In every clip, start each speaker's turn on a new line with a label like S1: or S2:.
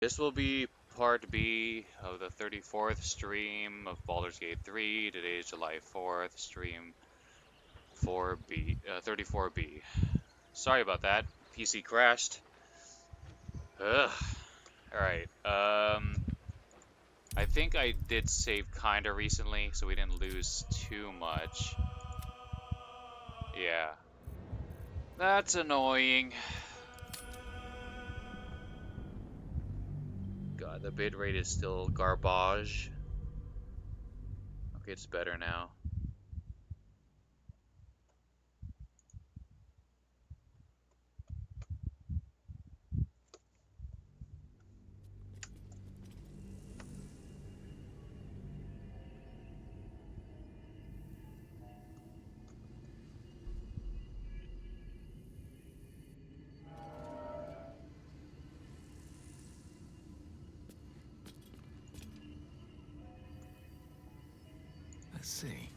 S1: This will be part B of the 34th stream of Baldur's Gate 3. Today is July 4th, stream 4B, 34B. Sorry about that. PC crashed. Ugh. Alright, I think I did save kinda recently, so we didn't lose too much. Yeah. That's annoying. God, the bitrate is still garbage. Okay, it's better now.
S2: Let's see.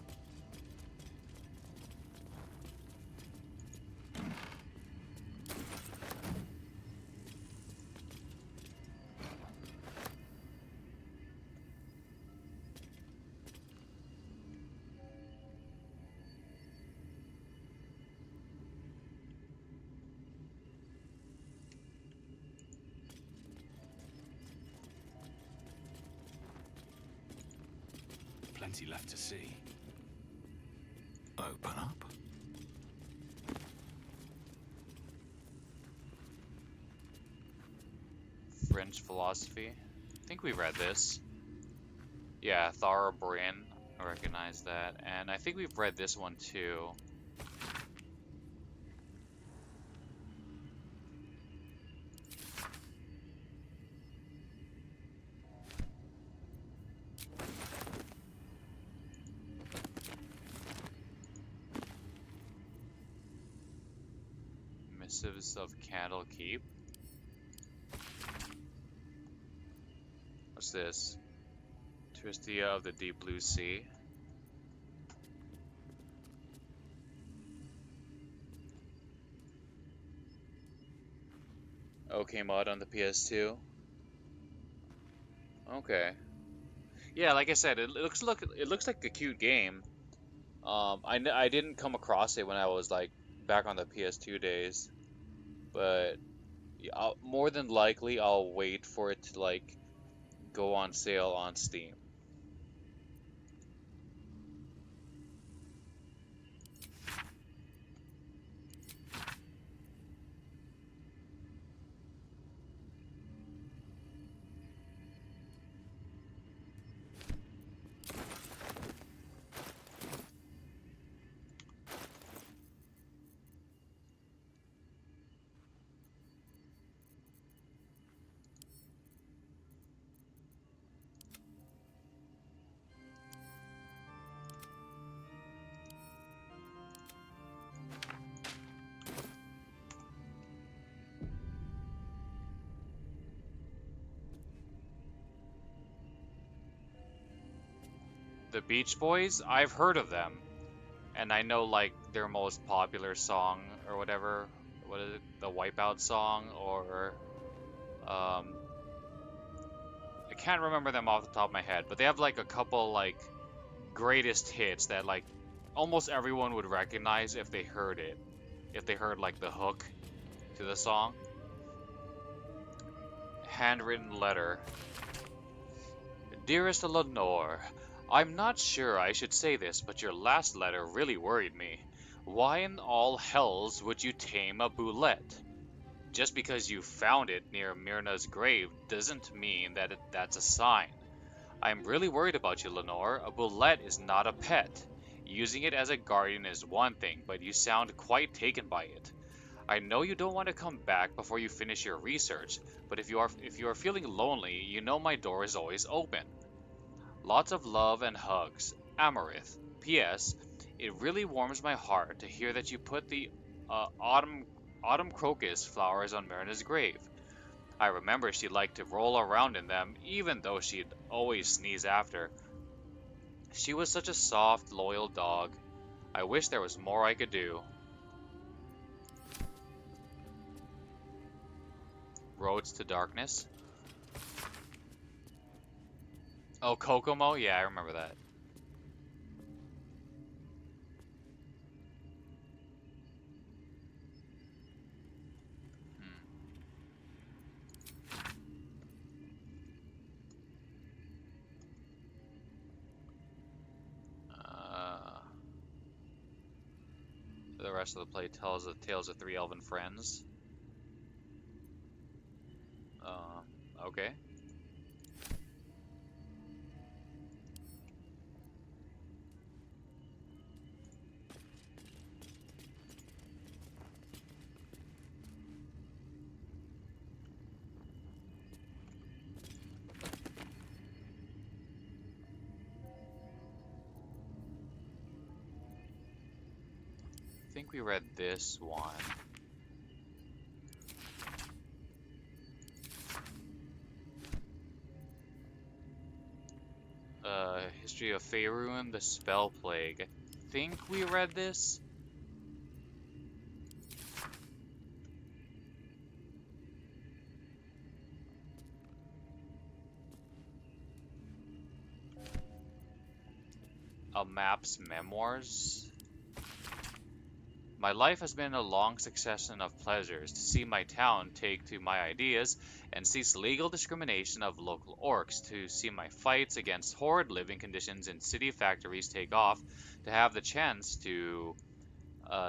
S3: Plenty left to see.
S2: Open up.
S1: French philosophy. I think we read this. Yeah, Thorabrin. I recognize that. And I think we've read this one too. Missives of Candlekeep. What's this? Tristia of the Deep Blue Sea. OK mod on the PS2. Okay. Yeah, like I said, it looks like a cute game. I didn't come across it when I was like back on the PS2 days, but more than likely I'll wait for it to like go on sale on Steam. The Beach Boys, I've heard of them, and I know like their most popular song or whatever. What is it? The Wipeout song, or um, I can't remember them off the top of my head, but they have like a couple like greatest hits that like almost everyone would recognize if they heard it, if they heard like the hook to the song. Handwritten letter. Dearest Lenore, I'm not sure I should say this, but your last letter really worried me. Why in all hells would you tame a boulette? Just because you found it near Myrna's grave doesn't mean that that's a sign. I'm really worried about you, Lenore. A boulette is not a pet. Using it as a guardian is one thing, but you sound quite taken by it. I know you don't want to come back before you finish your research, but if you are feeling lonely, you know my door is always open. Lots of love and hugs. Amarith. P.S. It really warms my heart to hear that you put the autumn crocus flowers on Myrna's grave. I remember she liked to roll around in them, even though she'd always sneeze after. She was such a soft, loyal dog. I wish there was more I could do. Roads to Darkness. Oh, Kokomo? Yeah, I remember that. Hmm. Uh, the rest of the play tells the tales of three elven friends. Okay. I think we read this one. History of Faerun, the Spell Plague. I think we read this. A Map's Memoirs. My life has been a long succession of pleasures to see my town take to my ideas and cease legal discrimination of local orcs, to see my fights against horrid living conditions in city factories take off, to have the chance to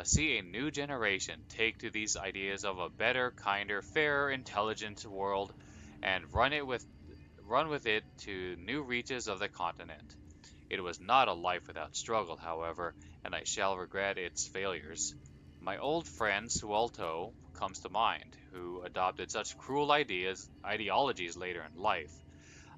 S1: see a new generation take to these ideas of a better, kinder, fairer, intelligent world and run with it to new reaches of the continent. It was not a life without struggle, however, and I shall regret its failures. My old friend Suelto comes to mind, who adopted such cruel ideologies later in life.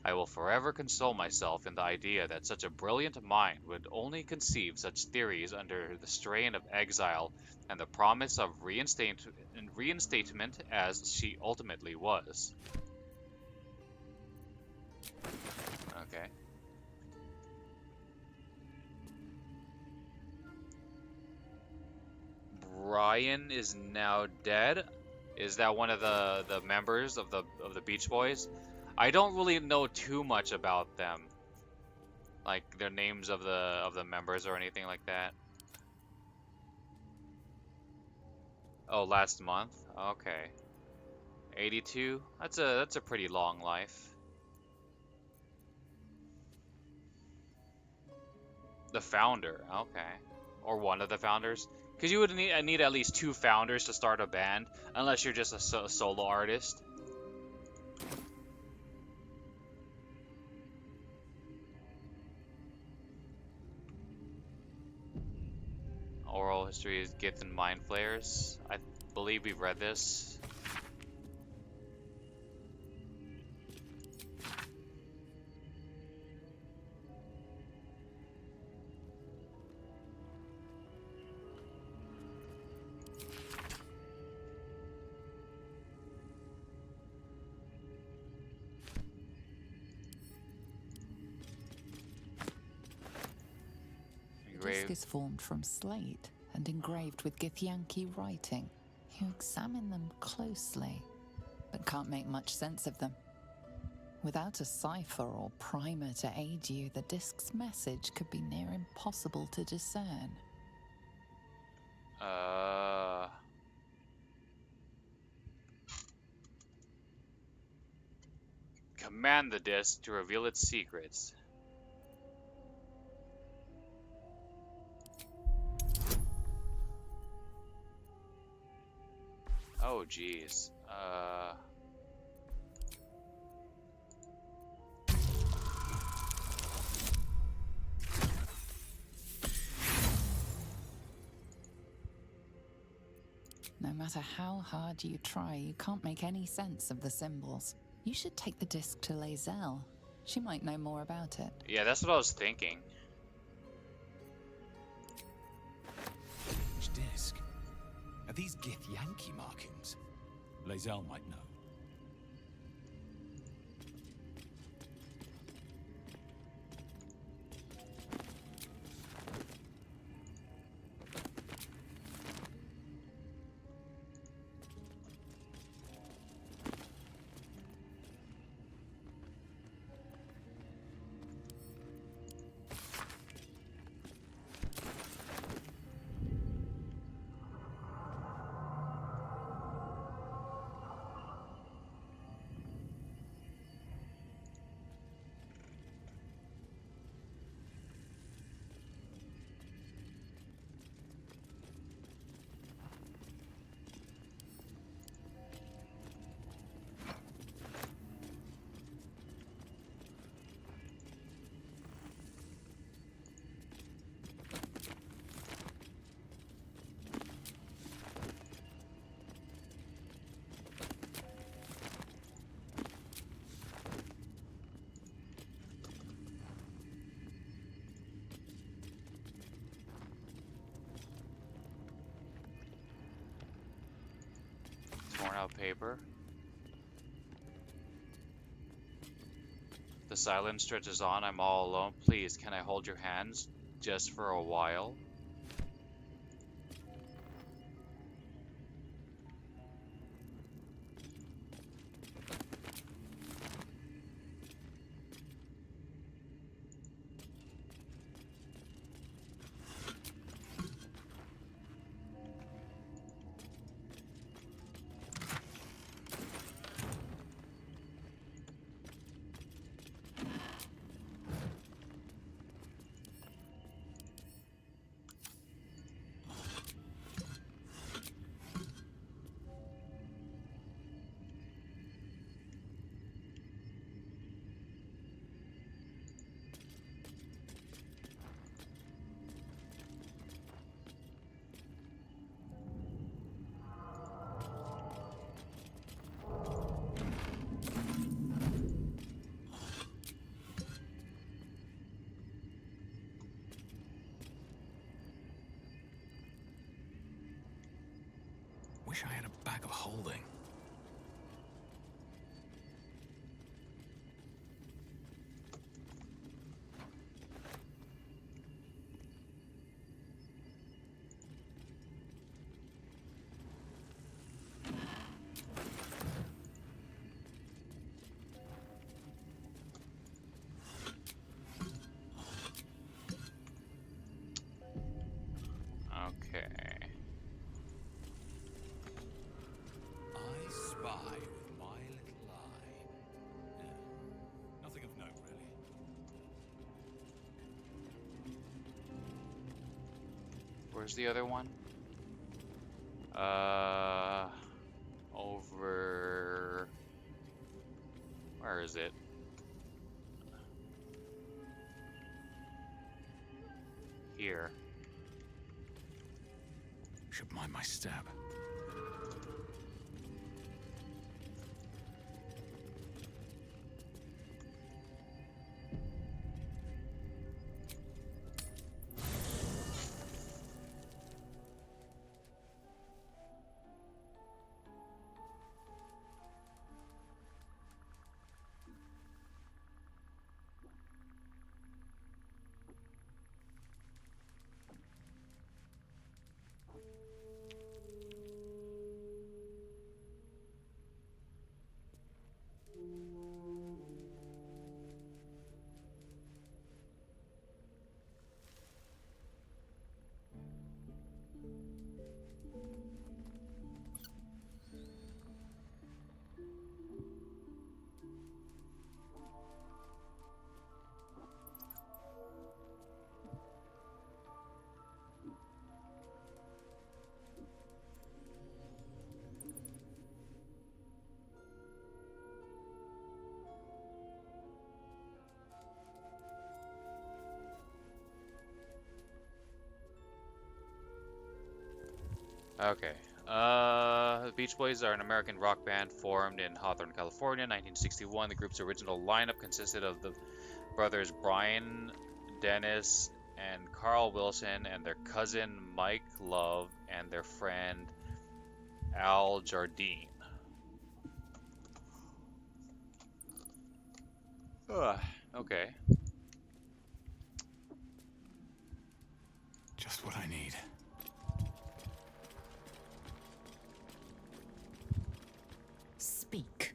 S1: I will forever console myself in the idea that such a brilliant mind would only conceive such theories under the strain of exile and the promise of reinstatement as she ultimately was. Okay. Brian is now dead. Is that one of the members of the Beach Boys? I don't really know too much about them, like their names of the members or anything like that. Oh, last month. Okay. 82. That's a pretty long life. The founder. Okay. Or one of the founders. Because you would need at least two founders to start a band, unless you're just a solo artist. Oral history is Gith and Mind Flayers. I believe we've read this.
S4: The disc is formed from slate and engraved with Githyanki writing. You examine them closely, but can't make much sense of them. Without a cipher or primer to aid you, the disc's message could be near impossible to discern.
S1: Command the disc to reveal its secrets. Oh, geez.
S4: No matter how hard you try, you can't make any sense of the symbols. You should take the disc to Lae'zel. She might know more about it.
S1: Yeah, that's what I was thinking.
S3: Which disc? Are these Githyanki markings? Lae'zel might know.
S1: Now paper. The silence stretches on. I'm all alone. Please, can I hold your hands just for a while?
S3: Wish I had a bag of holding.
S1: Okay.
S3: I spy with my little eye. Yeah. Nothing of note, really.
S1: Where's the other one? Over... Where is it? Here.
S3: Should mind my step.
S1: Okay. The Beach Boys are an American rock band formed in Hawthorne, California, 1961. The group's original lineup consisted of the brothers Brian, Dennis, and Carl Wilson, and their cousin Mike Love, and their friend Al Jardine. Okay.
S3: Just what I need.
S4: Speak.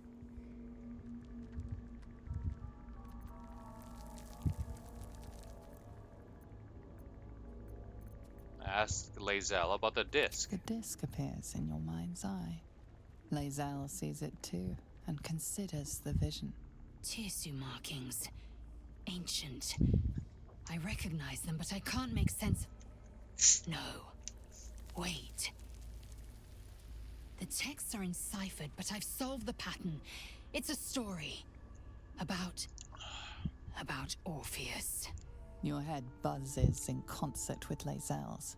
S1: Ask Lae'zel about the disc.
S4: The disc appears in your mind's eye. Lae'zel sees it too and considers the vision.
S5: Tissue markings. Ancient. I recognize them, but I can't make sense. No. Wait. The texts are enciphered, but I've solved the pattern. It's a story. About Orpheus.
S4: Your head buzzes in concert with Lae'zel's,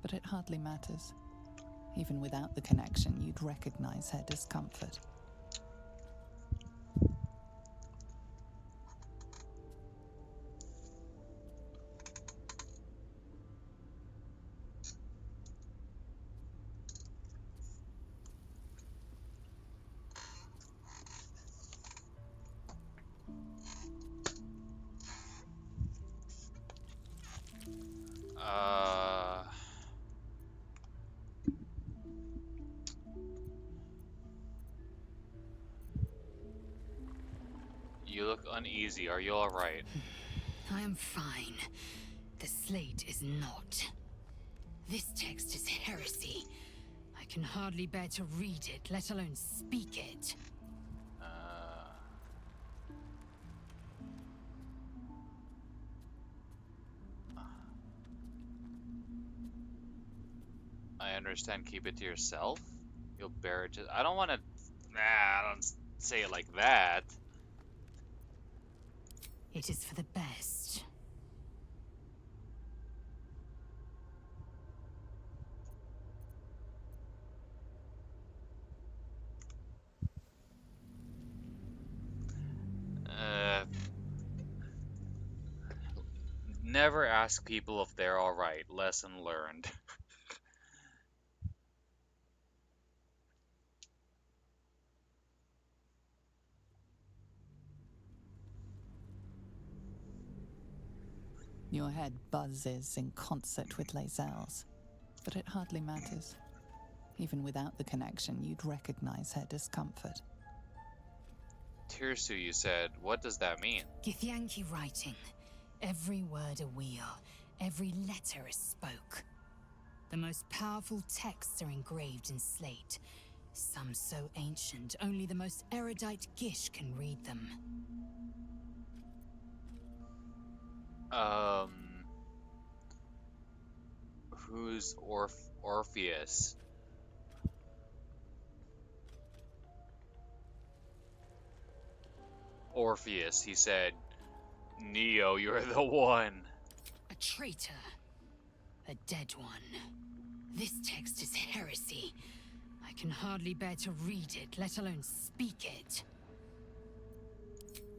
S4: but it hardly matters. Even without the connection, you'd recognize her discomfort.
S1: You look uneasy. Are you alright?
S5: I am fine. The slate is not. This text is heresy. I can hardly bear to read it, let alone speak it.
S1: I understand. Keep it to yourself. You'll bear it to. I don't want to. Nah, I don't say it like that.
S5: It is for the best.
S1: Uh, Never ask people if they're alright. Lesson learned.
S4: Your head buzzes in concert with Lae'zel's, but it hardly matters. Even without the connection, you'd recognize her discomfort.
S1: Tirsu, you said. What does that mean?
S5: Githyanki writing. Every word a wheel, every letter a spoke. The most powerful texts are engraved in slate. Some so ancient, only the most erudite Gish can read them.
S1: Um, who's Orpheus? Orpheus, he said. Neo, you're the one.
S5: A traitor. A dead one. This text is heresy. I can hardly bear to read it, let alone speak it.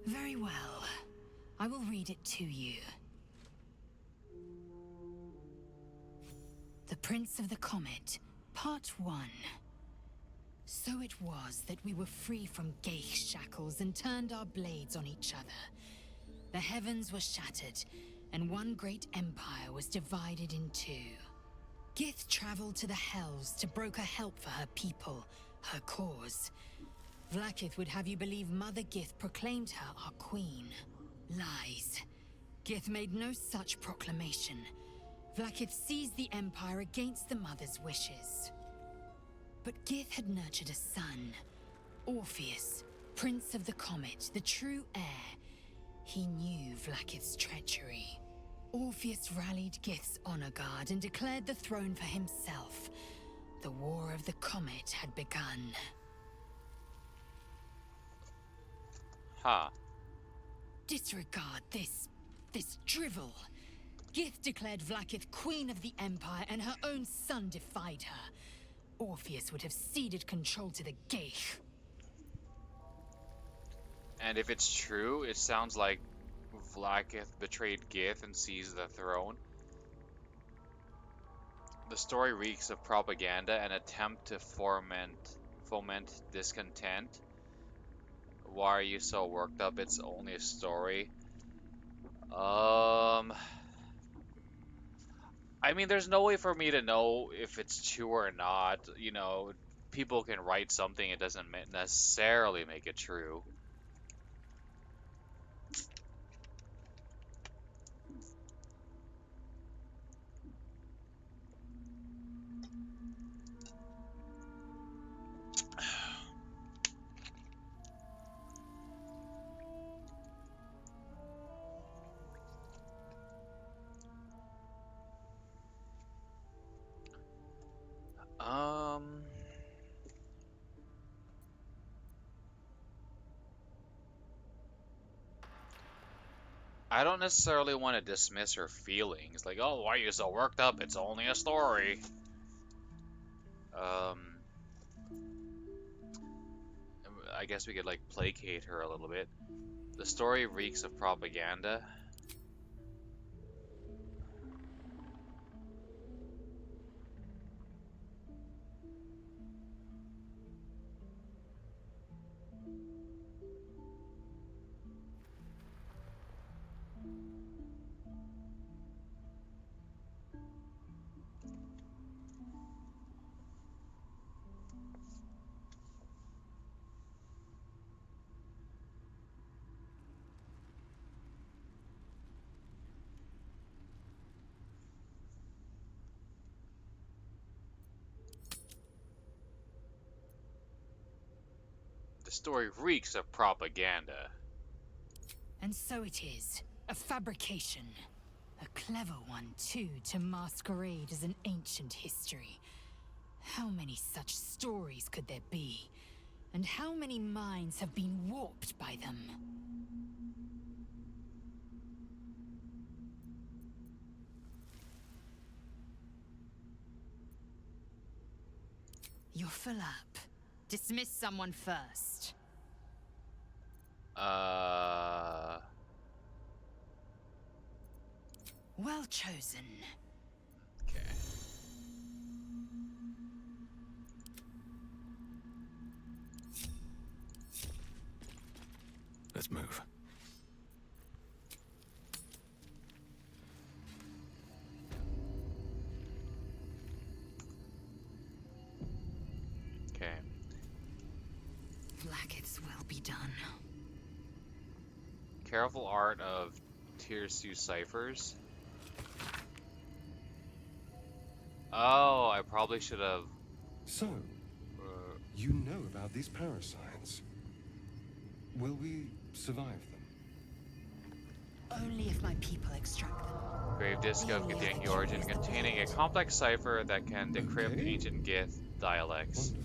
S5: Very well. I will read it to you. The Prince of the Comet, Part 1. So it was that we were free from Gait shackles and turned our blades on each other. The heavens were shattered, and one great empire was divided in two. Gith traveled to the Hells to broker help for her people, her cause. Vlaakith would have you believe Mother Gith proclaimed her our queen. Lies. Gith made no such proclamation. Vlaakith seized the Empire against the Mother's wishes. But Gith had nurtured a son, Orpheus, Prince of the Comet, the true heir. He knew Vlaakith's treachery. Orpheus rallied Gith's honor guard and declared the throne for himself. The War of the Comet had begun.
S1: Huh.
S5: Disregard this drivel. Gith declared Vlaakith queen of the Empire, and her own son defied her. Orpheus would have ceded control to the Gait.
S1: And if it's true, it sounds like Vlaakith betrayed Gith and seized the throne. The story reeks of propaganda and attempt to foment discontent. Why are you so worked up? It's only a story. I mean, there's no way for me to know if it's true or not. You know, people can write something, it doesn't necessarily make it true. Um, I don't necessarily want to dismiss her feelings. Like, oh, why are you so worked up? It's only a story. Um, I guess we could like placate her a little bit. The story reeks of propaganda. The story reeks of propaganda.
S5: And so it is. A fabrication. A clever one, too, to masquerade as an ancient history. How many such stories could there be? And how many minds have been warped by them? You're full up. Dismiss someone first. Well chosen.
S1: Okay.
S2: Let's move.
S1: Okay.
S5: Blackets will be done.
S1: Careful art of Tirsu ciphers. Oh, I probably should have.
S6: So, you know about these parasites. Will we survive them?
S5: Only if my people extract them.
S1: Grave disc of
S5: The only
S1: Githyanki
S5: other
S1: origin
S5: choice that
S1: containing a
S5: left.
S1: complex cipher that can decrypt
S6: Okay.
S1: ancient Gith dialects.
S6: Wonderful.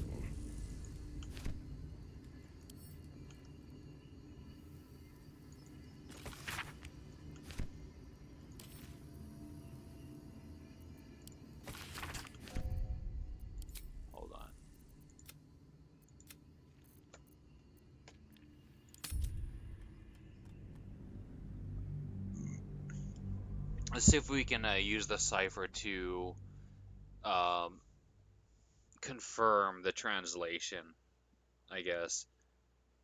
S1: Hold on. Let's see if we can use the cipher to um, confirm the translation, I guess,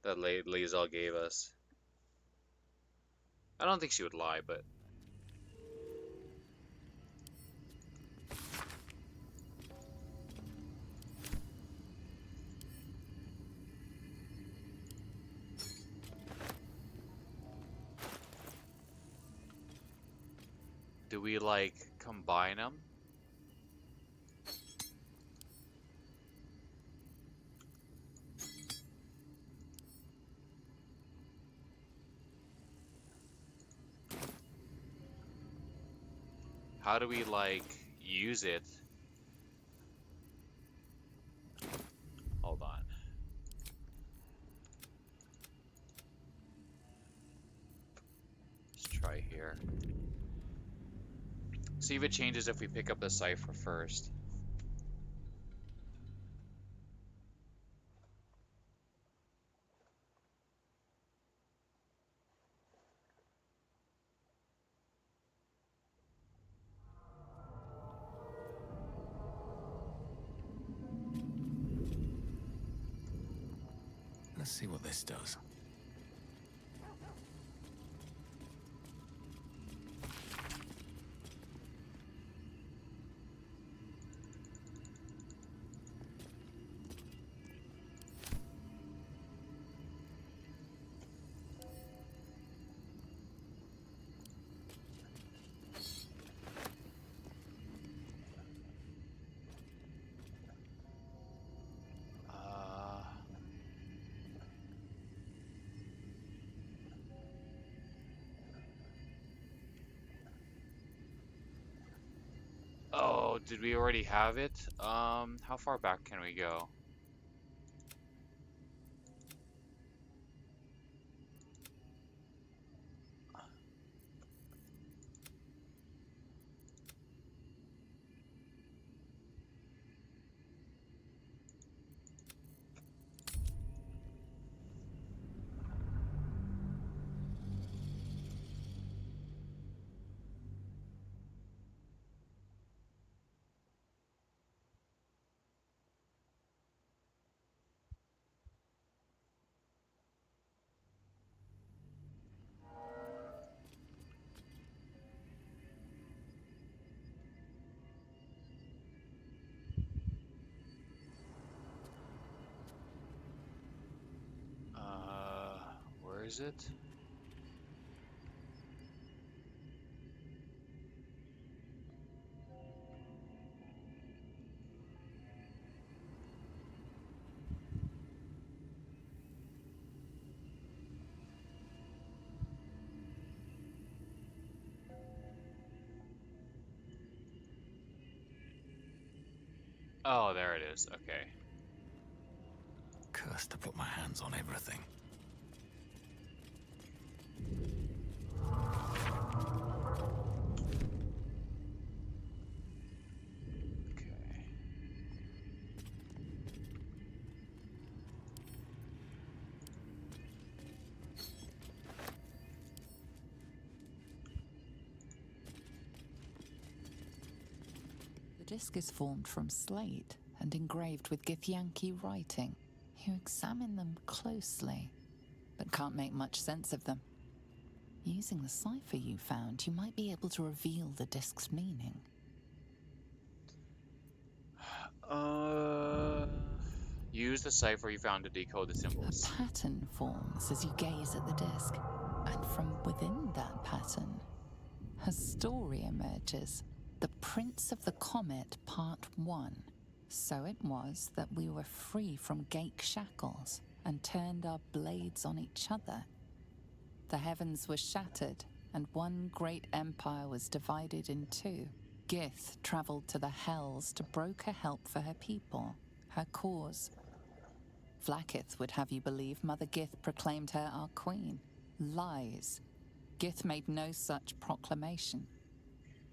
S1: that Liesel gave us. I don't think she would lie, but... Do we, like, combine them? How do we, like, use it? Hold on. Let's try here. See if it changes if we pick up the cipher first.
S2: Let's see what this does.
S1: Oh, did we already have it? How far back can we go? Where is it? Oh, there it is. Okay.
S2: Cursed to put my hands on everything.
S1: Okay.
S4: The disc is formed from slate and engraved with Githyanki writing. You examine them closely, but can't make much sense of them. Using the cipher you found, you might be able to reveal the disc's meaning.
S1: Use the cipher you found to decode the
S4: A
S1: symbols.
S4: pattern forms as you gaze at the disc, and from within that pattern, a story emerges. The Prince of the Comet, Part 1. So it was that we were free from Gait shackles and turned our blades on each other. The heavens were shattered, and one great empire was divided in two. Gith travelled to the Hells to broker help for her people, her cause. Vlaakith would have you believe Mother Gith proclaimed her our queen. Lies. Gith made no such proclamation.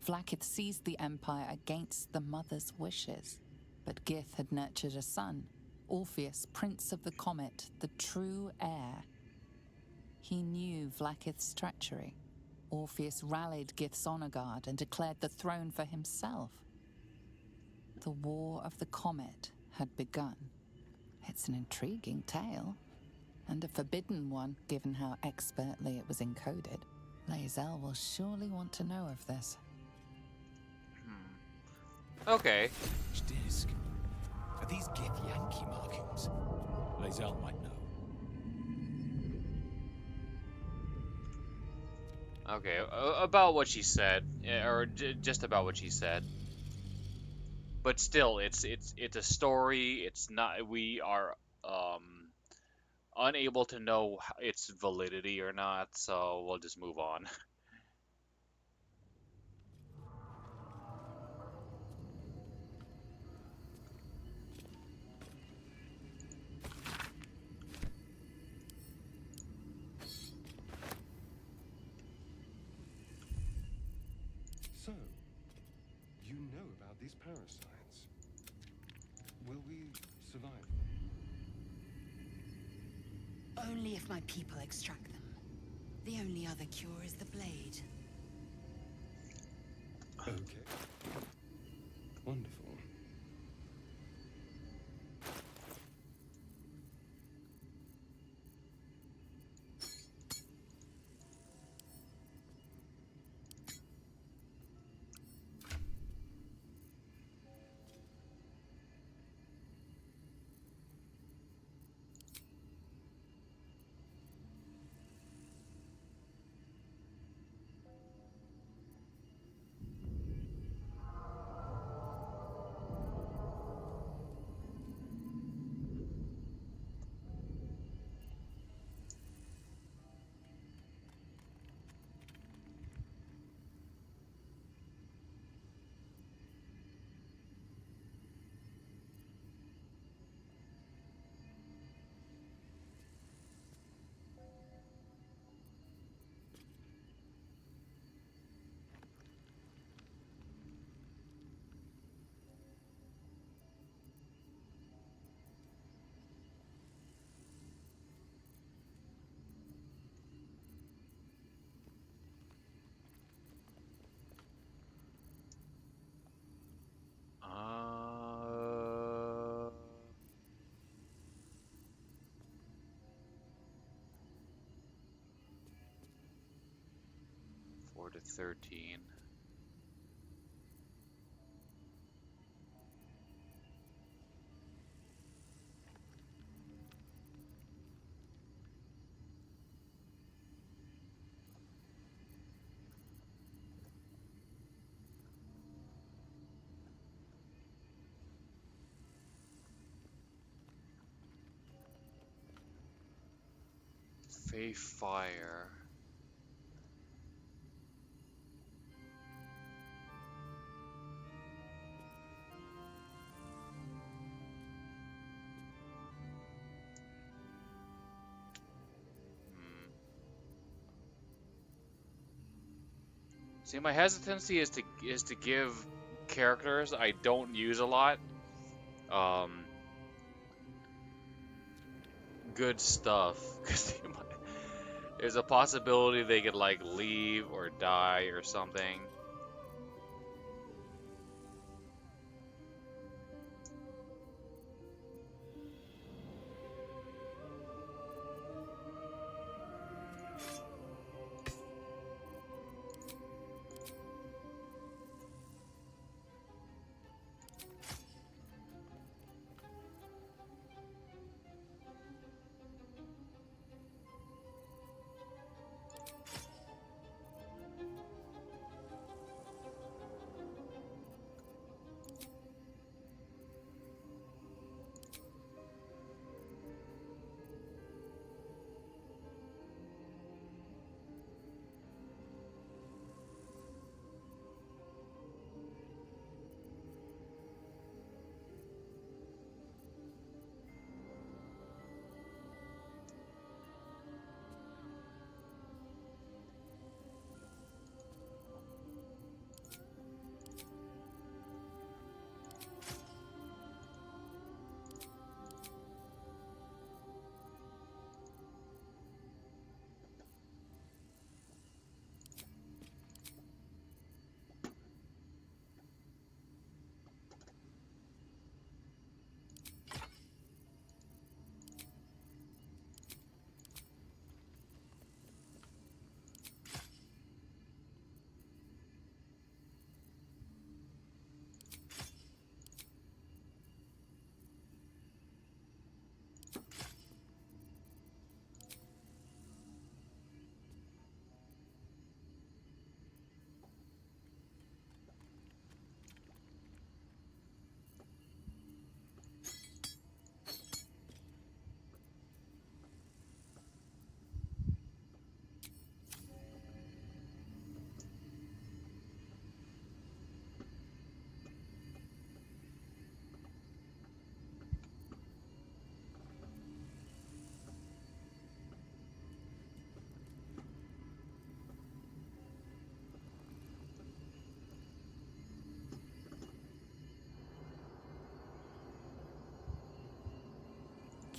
S4: Vlaakith seized the empire against the mother's wishes. But Gith had nurtured a son, Orpheus, Prince of the Comet, the true heir. He knew Vlaakith's treachery. Orpheus rallied Gith's honor guard and declared the throne for himself. The War of the Comet had begun. It's an intriguing tale, and a forbidden one, given how expertly it was encoded. Lae'zel will surely want to know of this.
S1: Okay.
S3: Which disc? Are these Githyanki markings? Lae'zel might know.
S1: Okay. About what she said, or just about what she said. But still, it's a story. It's not. We are unable to know its validity or not, so we'll just move on.
S6: So, you know about these parasites. Will we survive them?
S5: Only if my people extract them. The only other cure is the blade.
S6: Okay. Wonderful.
S1: Uh, 4 to 13. Fey Fire. See, my hesitancy is to give characters I don't use a lot um good stuff because there's a possibility they could like leave or die or something.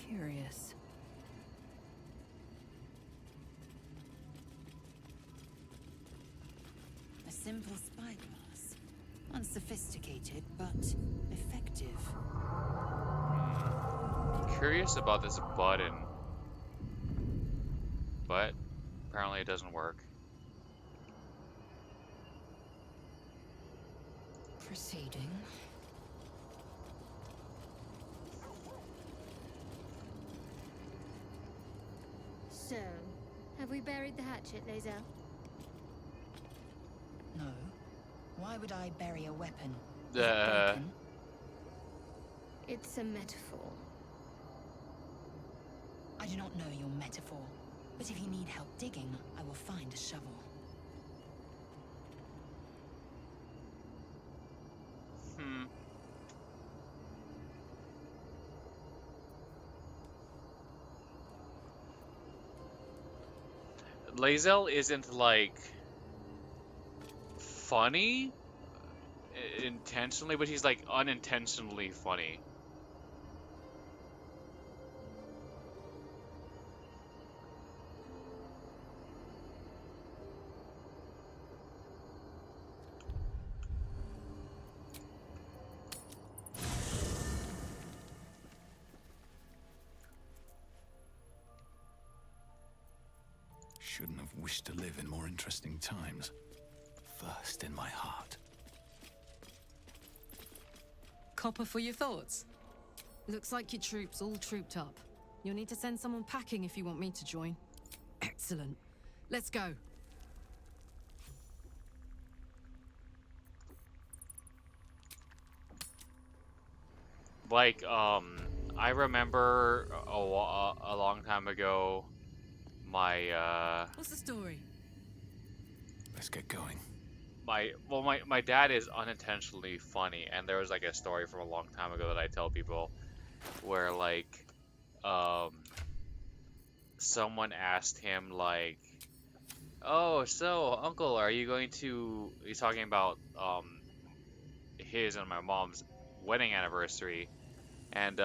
S5: Curious. A simple spyglass. Unsophisticated, but effective.
S1: Curious about this button, but apparently it doesn't work.
S5: Proceeding.
S7: So, have we buried the hatchet, Lae'zel?
S5: No. Why would I bury a weapon? Is it
S1: Uh,
S5: broken?
S7: It's a metaphor.
S5: I do not know your metaphor, but if you need help digging, I will find a shovel.
S1: hmm. Lae'zel isn't like funny intentionally, but he's like unintentionally funny.
S2: Shouldn't have wished to live in more interesting times. First in my heart.
S8: Copper for your thoughts? Looks like your troops all trooped up. You'll need to send someone packing if you want me to join. Excellent. Let's go.
S1: Like, I remember a long time ago,
S8: What's the story?
S2: Let's get going.
S1: my dad is unintentionally funny, and there was like a story from a long time ago that I tell people where like, um, someone asked him like, Oh, so Uncle, are you going to? He's talking about his and my mom's wedding anniversary, and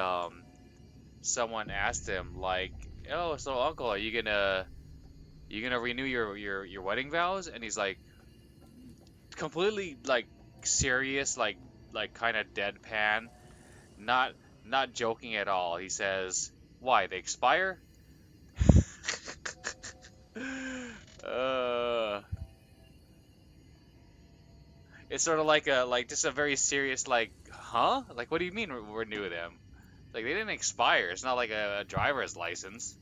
S1: someone asked him like, "Oh, so Uncle, are you gonna renew your wedding vows?" And he's like, completely like serious, like kind of deadpan, not not joking at all. He says, "Why, they expire?" uh, it's sort of like a like just a very serious like, huh? Like, what do you mean renew them? Like they didn't expire. It's not like a driver's license.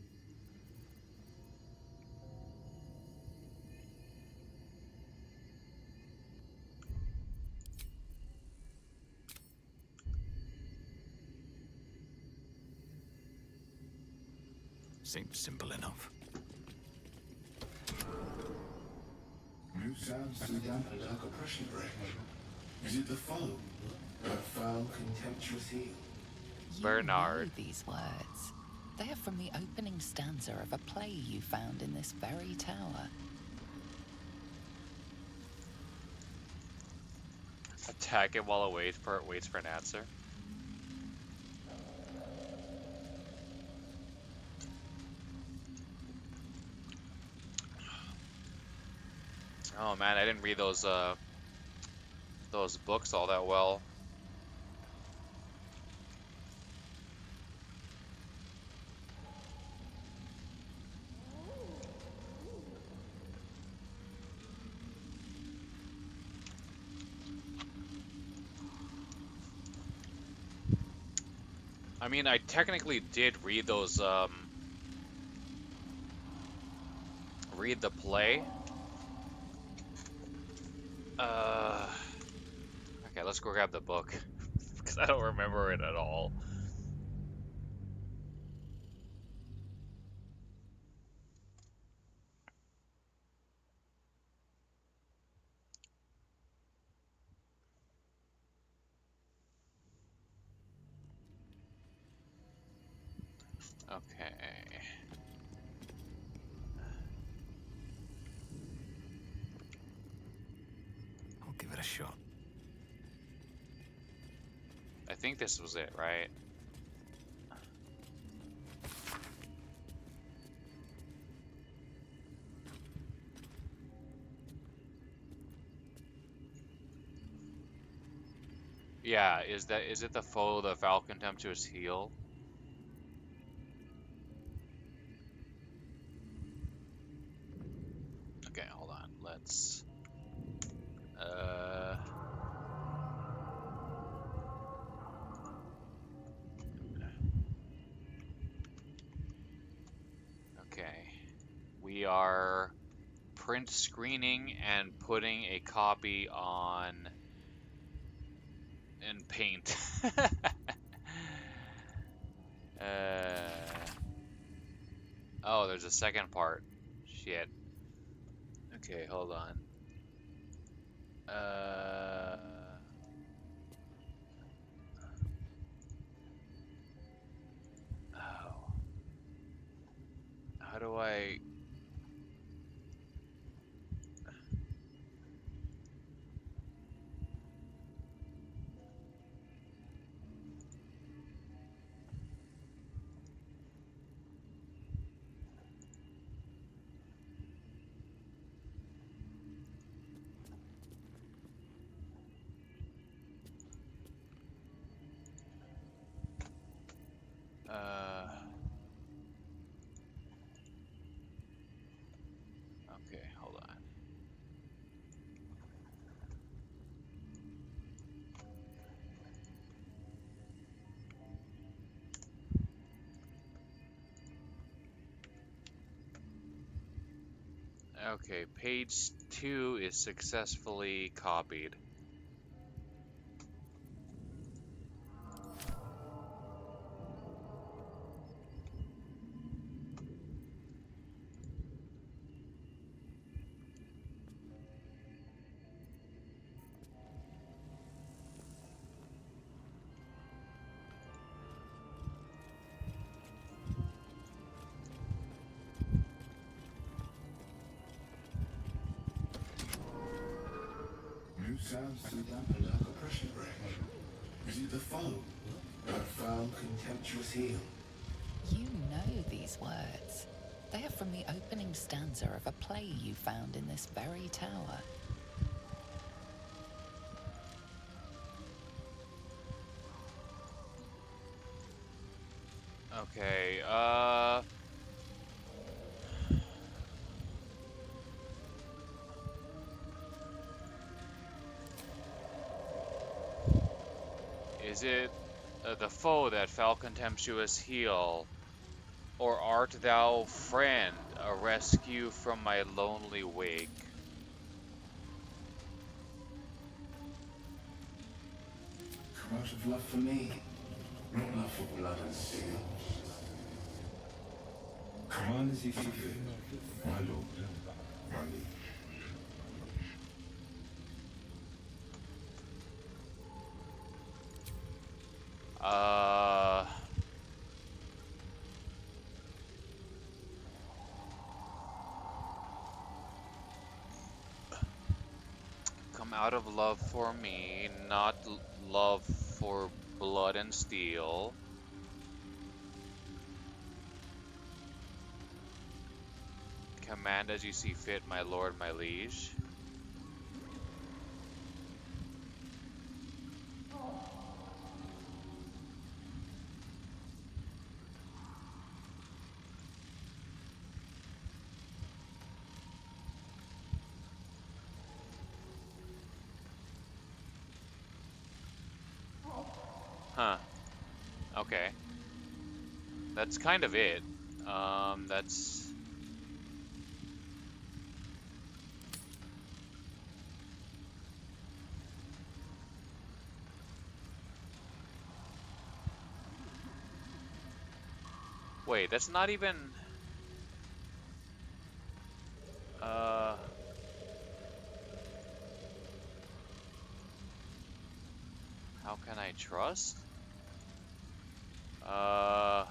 S2: Seems simple enough.
S9: New sounds to dampen dark oppression break. Is it the foe? That foul, contemptuous heel?
S4: You know
S1: Bernard.
S4: these words. They are from the opening stanza of a play you found in this very tower.
S1: Attack it while it waits for an answer. Oh man, I didn't read those books all that well. I mean, I technically did read those read the play. Uh okay, let's go grab the book because I don't remember it at all. Okay.
S2: I'll give it a shot.
S1: I think this was it, right? Yeah, is it the foe, the foul contemptuous heel? Okay, hold on. Let's uh okay. We are print screening and putting a copy on in paint. uh oh, there's a second part. Shit. Okay, hold on. Uh oh. How do I uh okay, hold on. Okay, page 2 is successfully copied.
S9: sounds too damper like a pressure break. Is it the foe? That foul, contemptuous heel?
S4: You know these words. They are from the opening stanza of a play you found in this very tower.
S1: Okay, is it the foe that foul contemptuous heel? Or art thou, friend, a rescue from my lonely wake?
S9: Come out of love for me, not love for blood and steel. Come on as you see fit, my lord, my liege.
S1: Uh, Come out of love for me, not love for blood and steel. Command as you see fit, my lord, my liege. Huh. Okay. That's kind of it. That's... Wait, that's not even... Uh... How can I trust? Uh...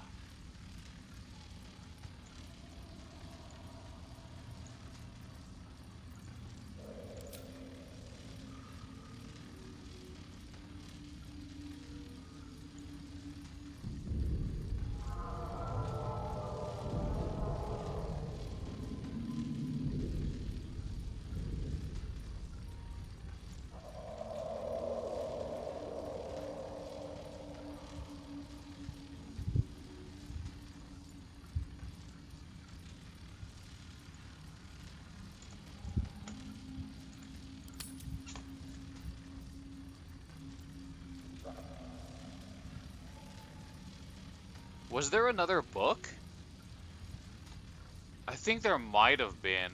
S1: Was there another book? I think there might have been.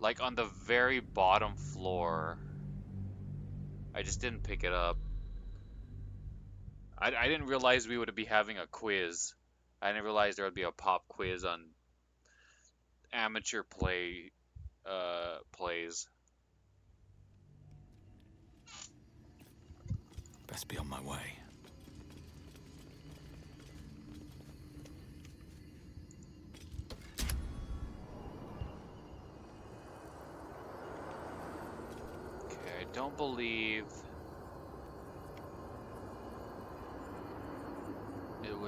S1: Like on the very bottom floor. I just didn't pick it up. I didn't realize we would be having a quiz. I didn't realize there would be a pop quiz on amateur plays.
S2: Best be on my way.
S1: Okay, I don't believe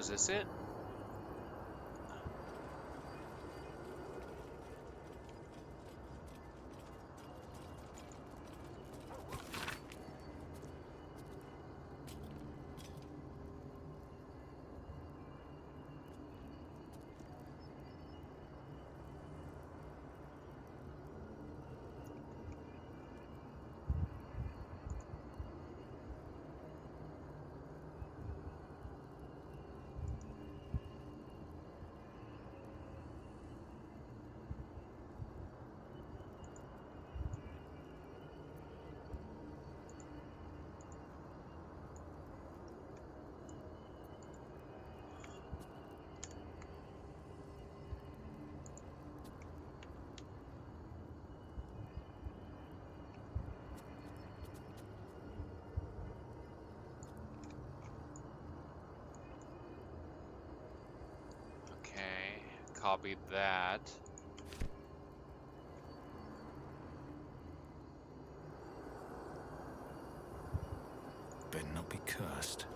S1: was this it? Copied that.
S2: first.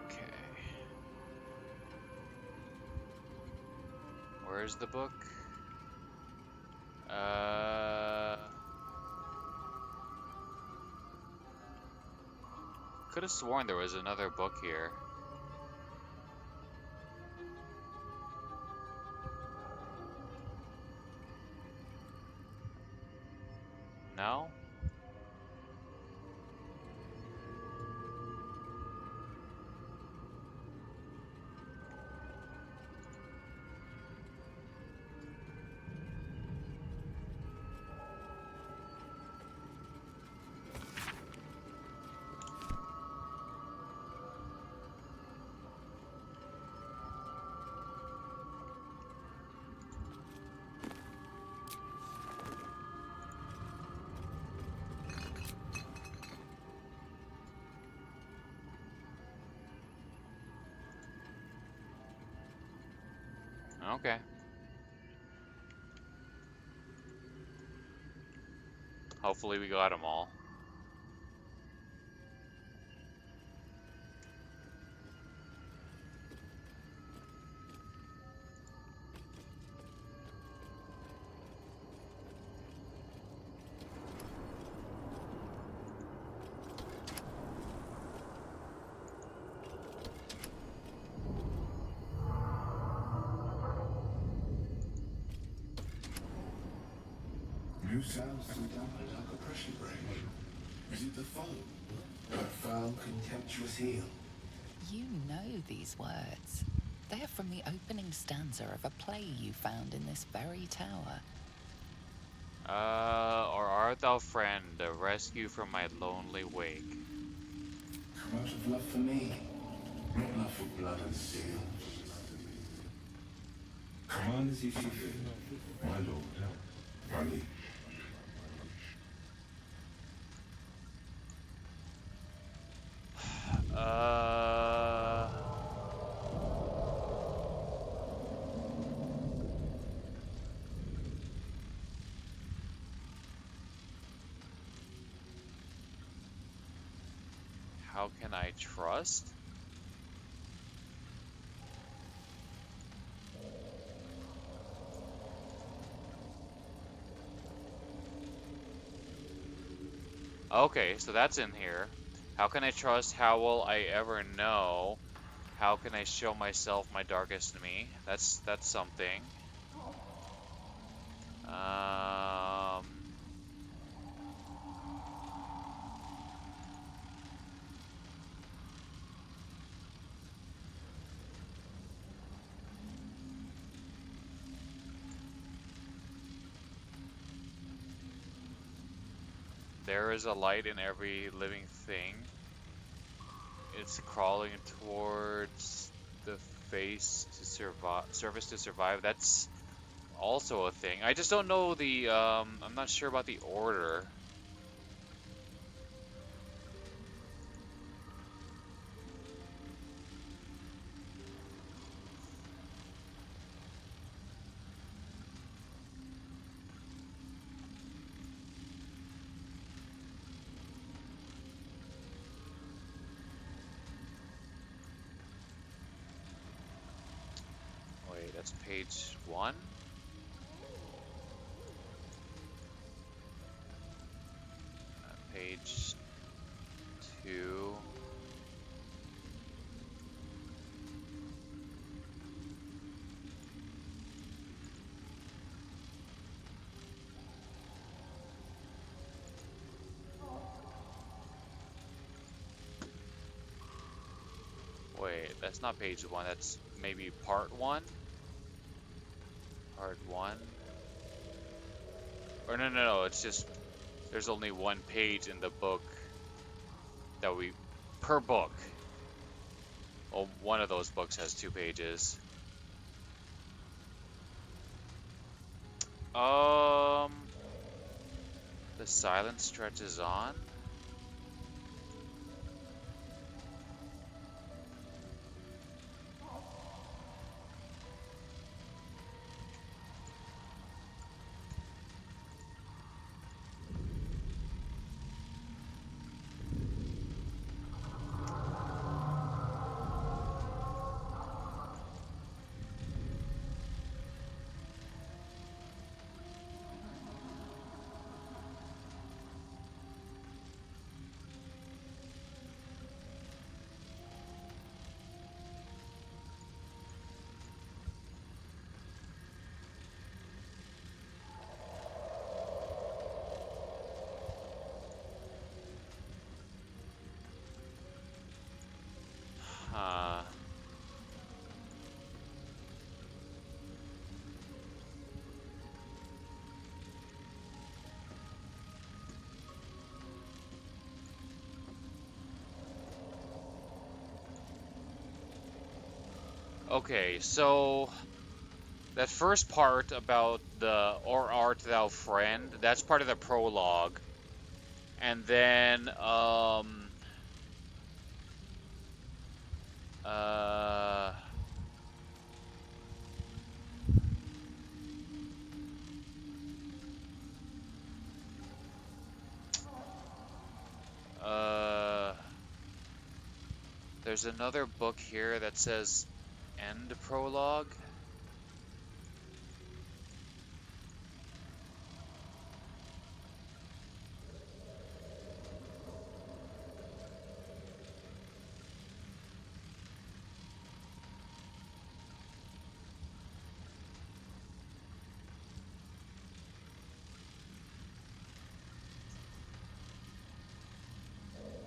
S1: Okay. Okay. Where's the book? Could have sworn there was another book here. No? Okay. Hopefully we got them all.
S9: New sounds through damper like oppression break. Is it the foe? That foul, contemptuous heel?
S4: You know these words. They are from the opening stanza of a play you found in this very tower.
S1: Or art thou friend, a rescue from my lonely wake?
S9: Come out of love for me, not love for blood and steel. Command as you see fit, my lord, my liege.
S1: How can I trust? Okay, so that's in here. How can I trust? How will I ever know? How can I show myself my darkest me? That's something. There is a light in every living thing. It's crawling towards the face to survive. Surface to survive. That's also a thing. I just don't know the, I'm not sure about the order. Wait, that's page 1? Page 2. Wait, that's not page 1, that's maybe part 1? Part 1? Or no, it's just, there's only one page in the book that we, per book. Well, one of those books has 2 pages. Um, the silence stretches on? Huh. Okay, so that first part about the "Or art thou friend," that's part of the prologue. And then uh uh there's another book here that says end prologue.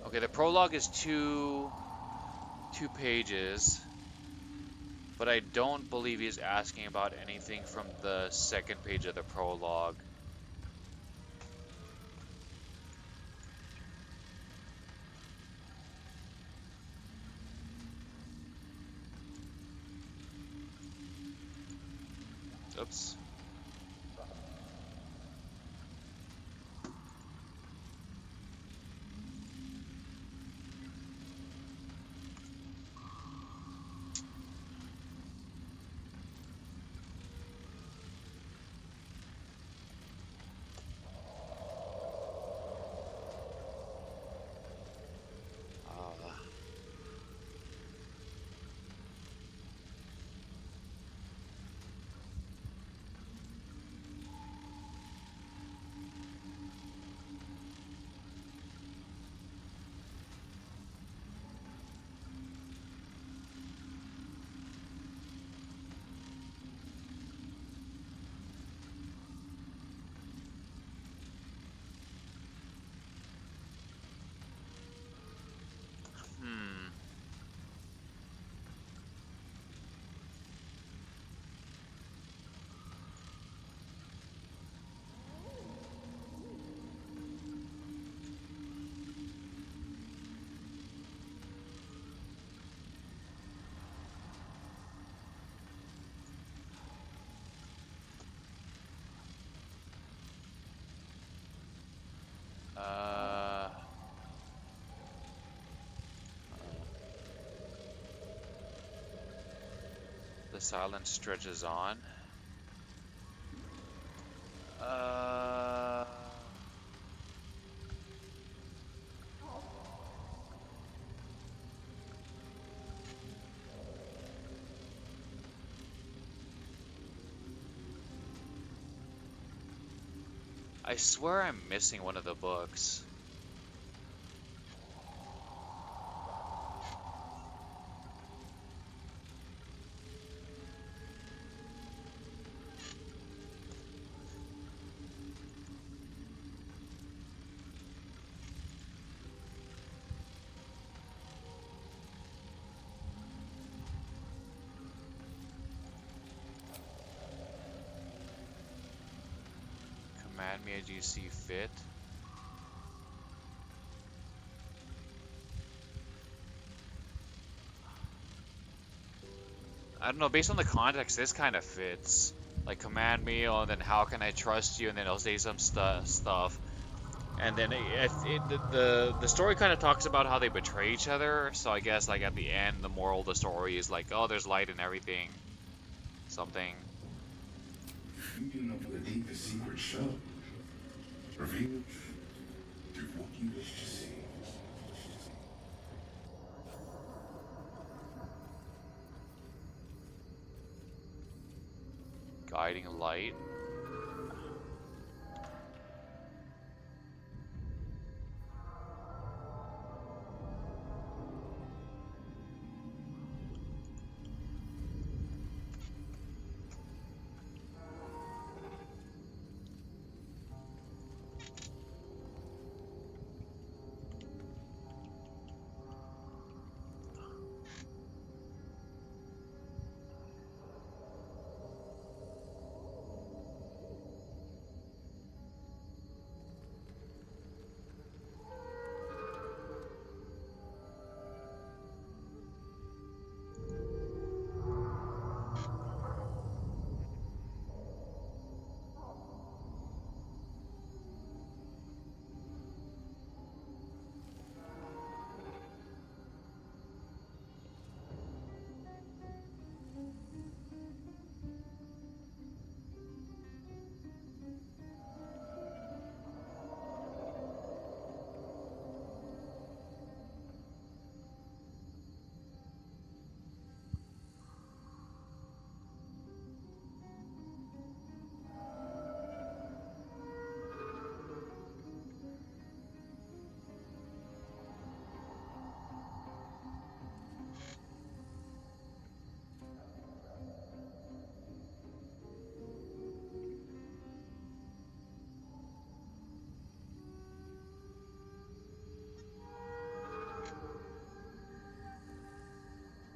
S1: Okay, the prologue is two pages, but I don't believe he's asking about anything from the second page of the prologue. Oops. Uh, Uh, the silence stretches on. Uh, I swear I'm missing one of the books. Command me as you see fit. I don't know, based on the context, this kind of fits. Like, command me, and then how can I trust you, and then it'll say some stuff. And then the story kind of talks about how they betray each other, so I guess, like, at the end, the moral of the story is like, oh, there's light in everything. Something.
S9: You know the deepest secret show. Revealed to what you wish to see.
S1: Guiding light.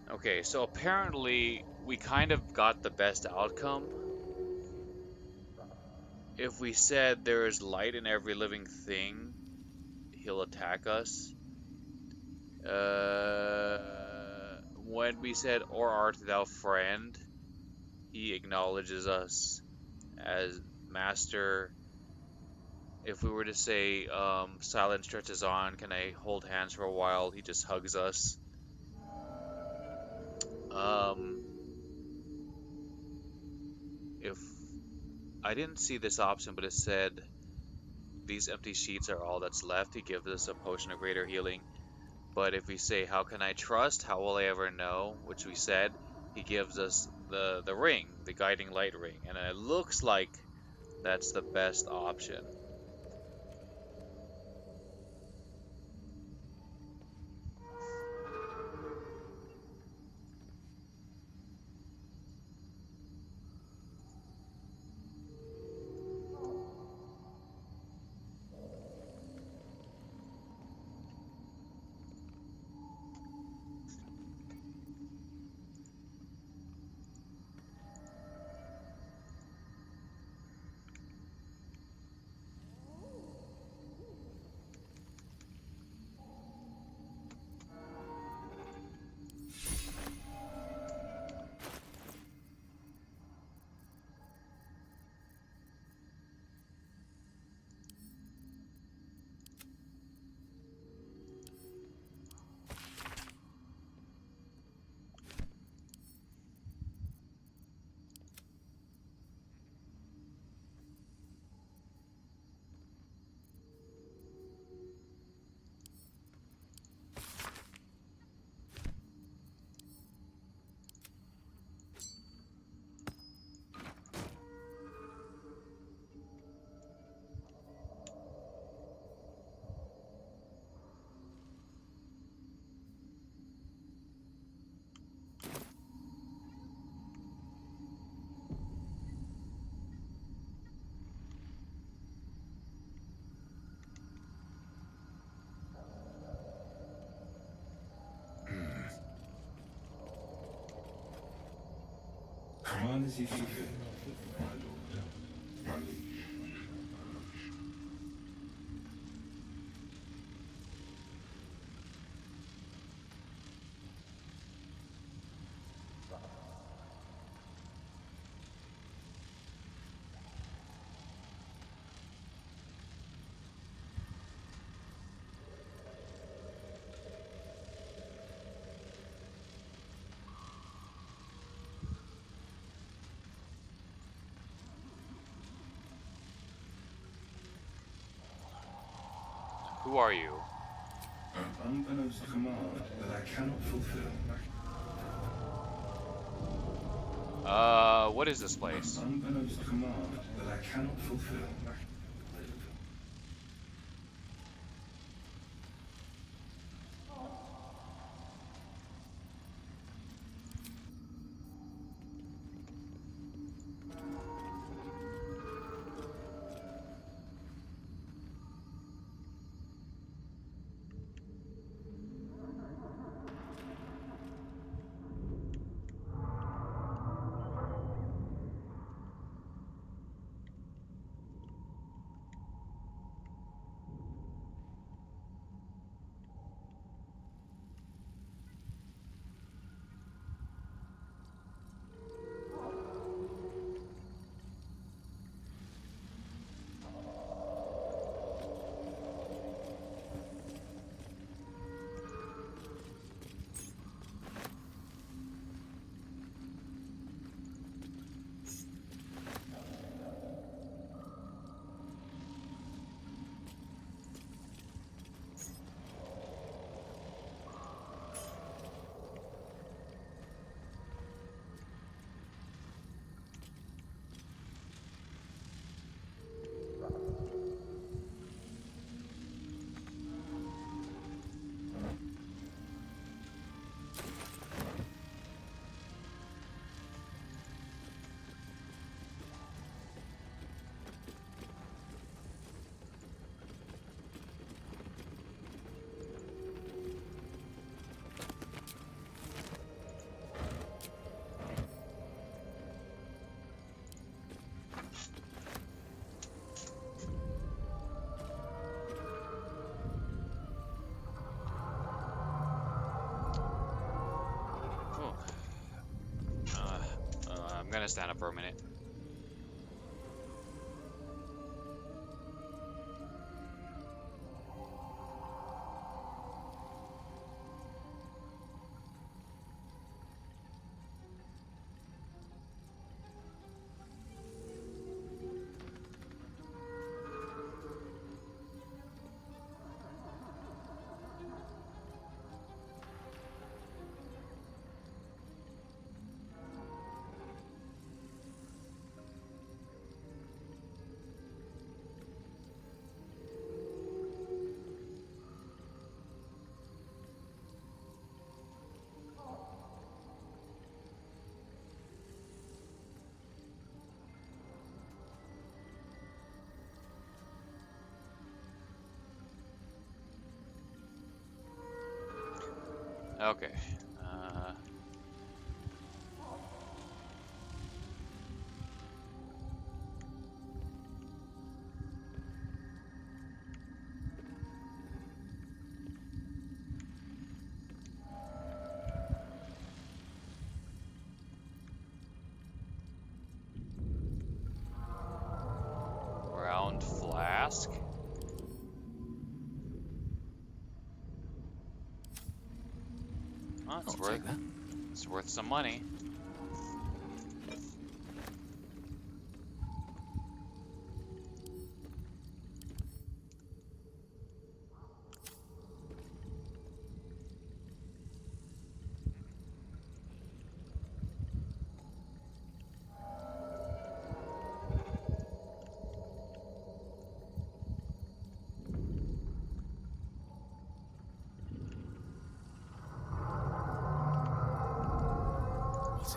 S1: Okay, so apparently we kind of got the best outcome. If we said there is light in every living thing, he'll attack us. Uh, when we said, or art thou friend, he acknowledges us as master. If we were to say, silence stretches on, can I hold hands for a while? He just hugs us. Um, if I didn't see this option, but it said these empty sheets are all that's left, he gives us a potion of greater healing. But if we say, how can I trust? How will I ever know? Which we said, he gives us the ring, the guiding light ring. And it looks like that's the best option.
S9: Command as you see fit, my lord. My liege.
S1: Who are you?
S9: An unbeknownst command that I cannot fulfill.
S1: What is this place?
S9: An unbeknownst command that I cannot fulfill.
S1: Oh. I'm gonna stand up for a minute. Okay. Round flask. Oh,
S2: I'll take that.
S1: It's worth some money.
S2: What's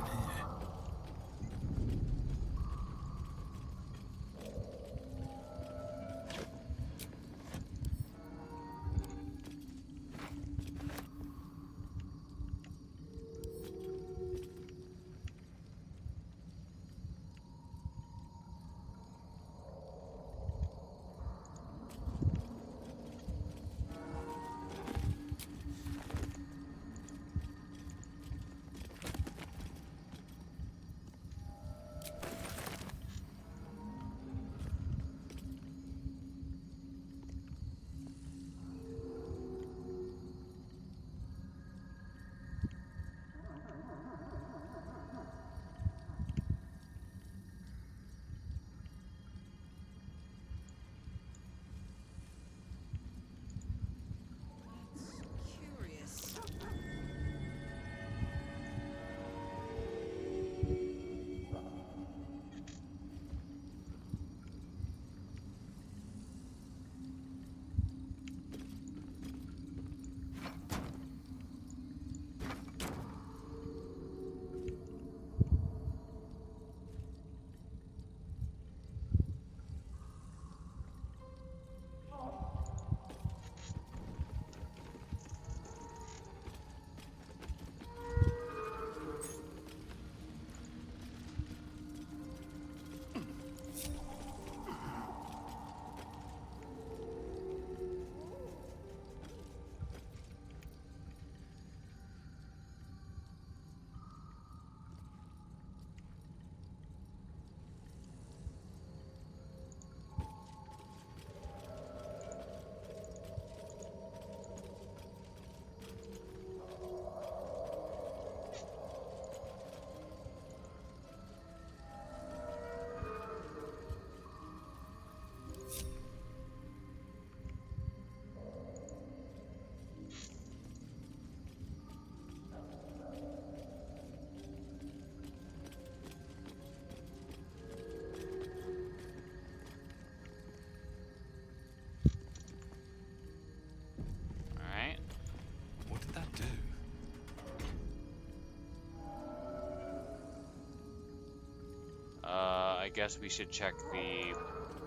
S1: guess we should check the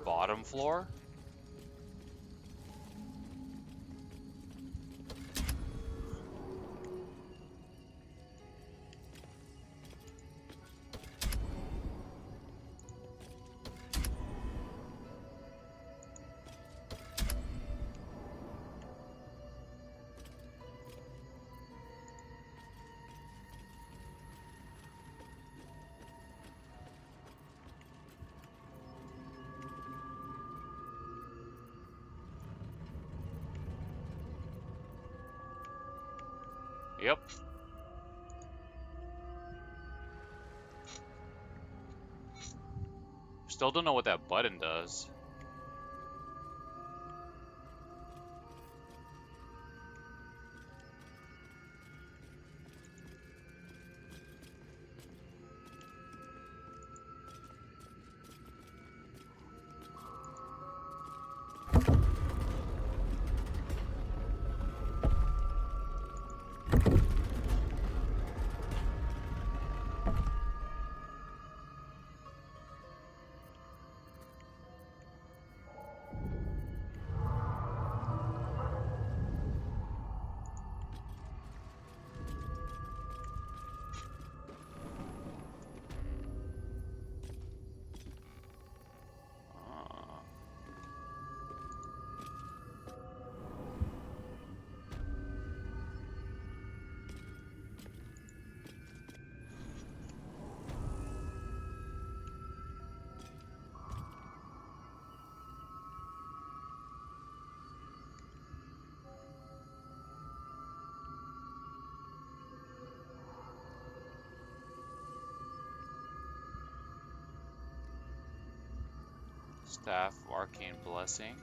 S1: bottom floor. Yep. Still don't know what that button does. Staff of Arcane Blessing.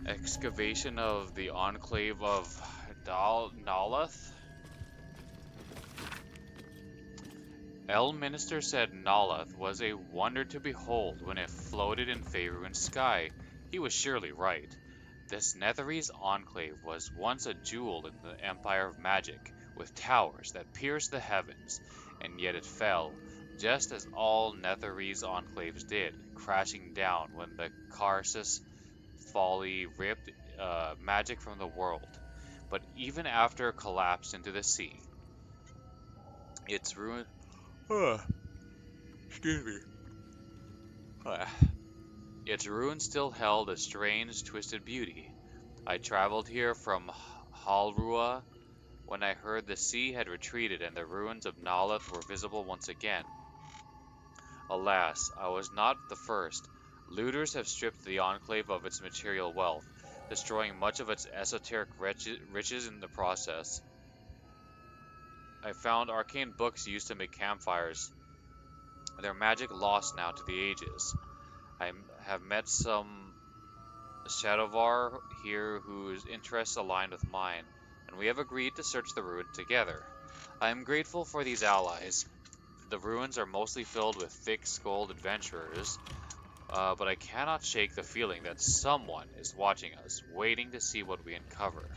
S1: Excavation of the Enclave of Nalath. Elminster said Nalath was a wonder to behold when it floated in Faerun's sky. He was surely right. This Netherese enclave was once a jewel in the Empire of Magic, with towers that pierced the heavens, and yet it fell, just as all Netherese enclaves did, crashing down when the Karsus folly ripped magic from the world. But even after it collapsed into the sea, its ruin. Excuse me. Its ruins still held a strange, twisted beauty. I traveled here from Halrua when I heard the sea had retreated and the ruins of Nalath were visible once again. Alas, I was not the first. Looters have stripped the Enclave of its material wealth, destroying much of its esoteric riches in the process. I found arcane books used to make campfires. Their magic lost now to the ages. I have met some Shadowvar here whose interests align with mine, and we have agreed to search the ruin together. I am grateful for these allies. The ruins are mostly filled with thick-skulled adventurers, but I cannot shake the feeling that someone is watching us, waiting to see what we uncover.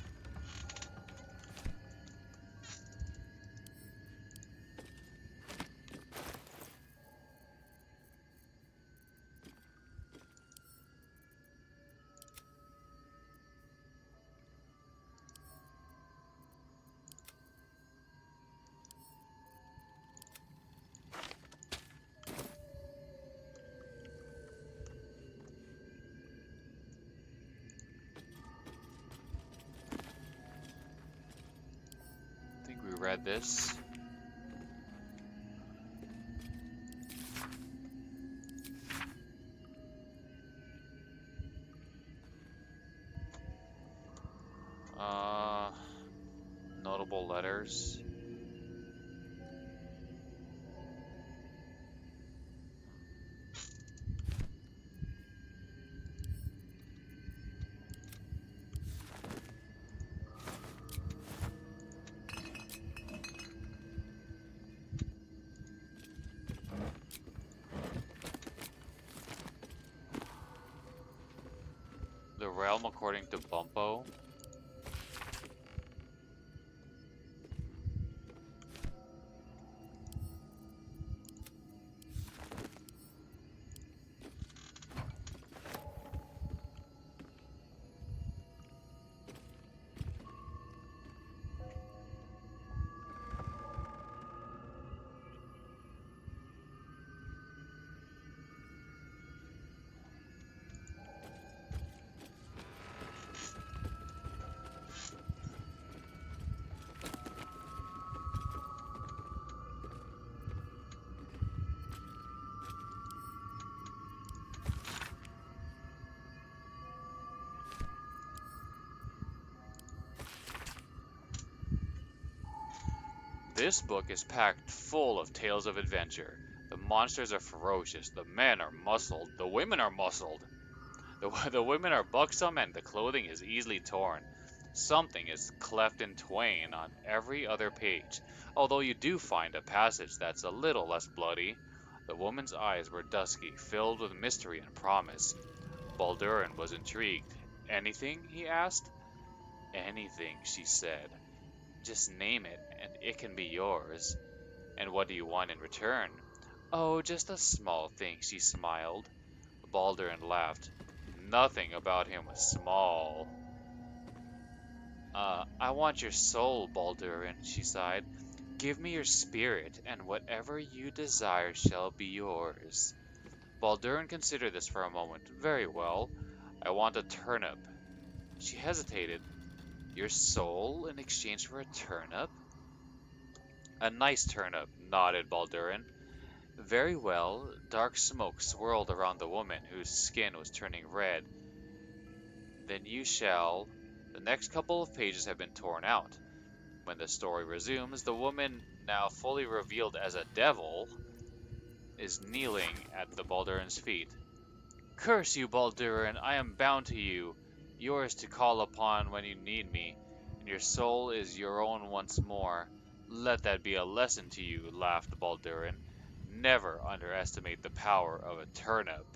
S1: I think we read this. multiple letters. The realm according to Bumpo. This book is packed full of tales of adventure. The monsters are ferocious, the men are muscled, the women are muscled. The women are buxom and the clothing is easily torn. Something is cleft in twain on every other page, although you do find a passage that's a little less bloody. The woman's eyes were dusky, filled with mystery and promise. Baldurin was intrigued. Anything? He asked. Anything, she said. Just name it, and it can be yours. And what do you want in return? Oh, just a small thing, she smiled. Baldurin laughed. Nothing about him was small. I want your soul, Baldurin, she sighed. Give me your spirit, and whatever you desire shall be yours. Baldurin considered this for a moment. Very well. I want a turnip. She hesitated. Your soul in exchange for a turnip? A nice turnip, nodded Baldurin. Very well. Dark smoke swirled around the woman, whose skin was turning red. Then you shall... The next couple of pages have been torn out. When the story resumes, the woman, now fully revealed as a devil, is kneeling at the Baldurin's feet. Curse you, Baldurin! I am bound to you, yours to call upon when you need me, and your soul is your own once more. Let that be a lesson to you, laughed Baldurin. Never underestimate the power of a turnip.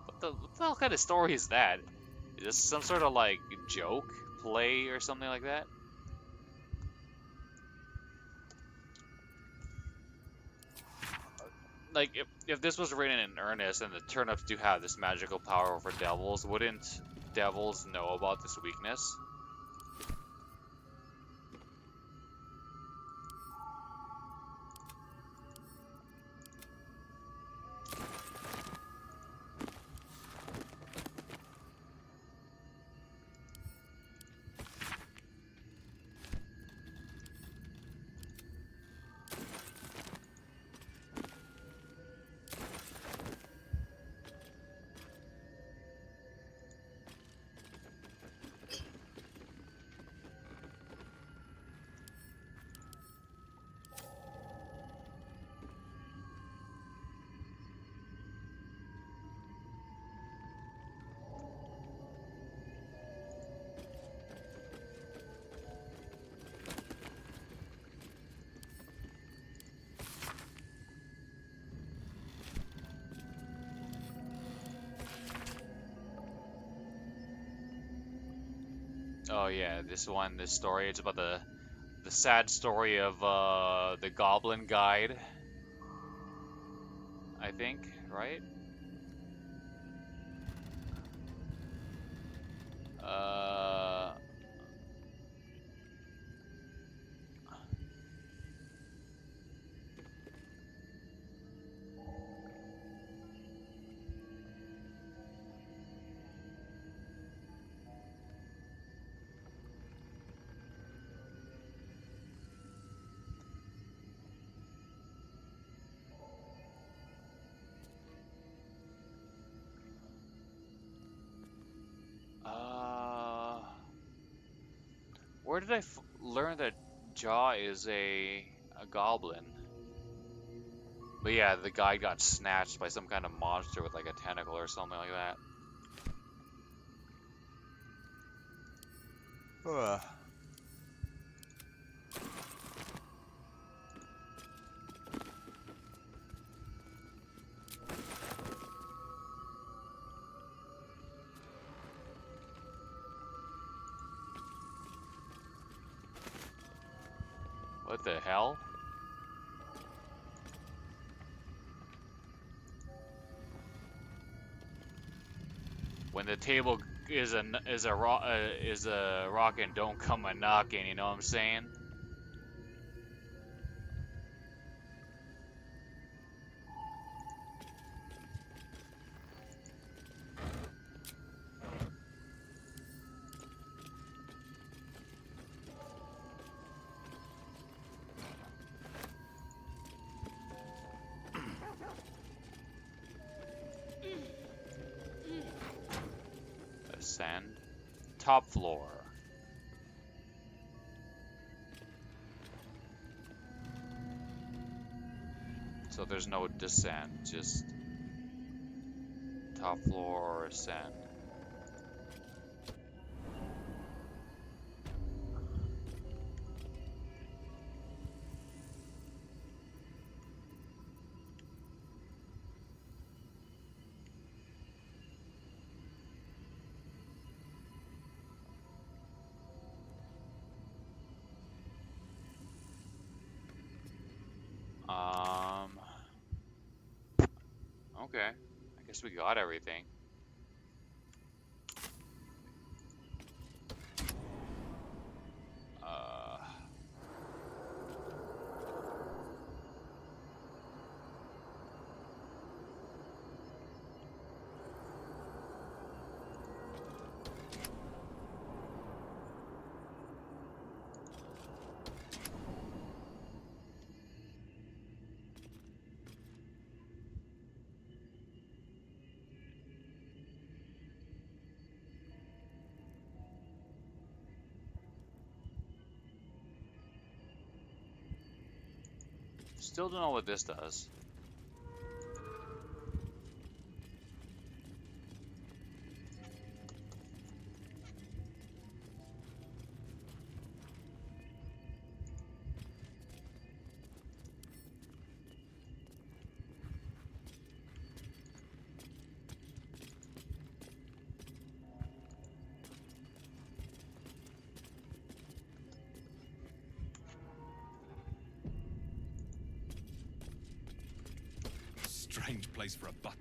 S1: What the hell kind of story is that? Is this some sort of like joke, play, or something like that? Like if this was written in earnest and the turnips do have this magical power over devils, wouldn't devils know about this weakness? Oh yeah, this story, it's about the sad story of the Goblin Guide, I think, right? Uh, uh, where did I learn that Jaw is a goblin. But yeah, the guy got snatched by some kind of monster with like a tentacle or something like that. Ugh. What the hell? When the table is a rockin', don't come a knocking. You know what I'm saying? Ascend. Top floor. So there's no descent, just top floor or ascend. Okay. I guess we got everything. Uh, Still don't know what this does.
S3: Strange place for a button.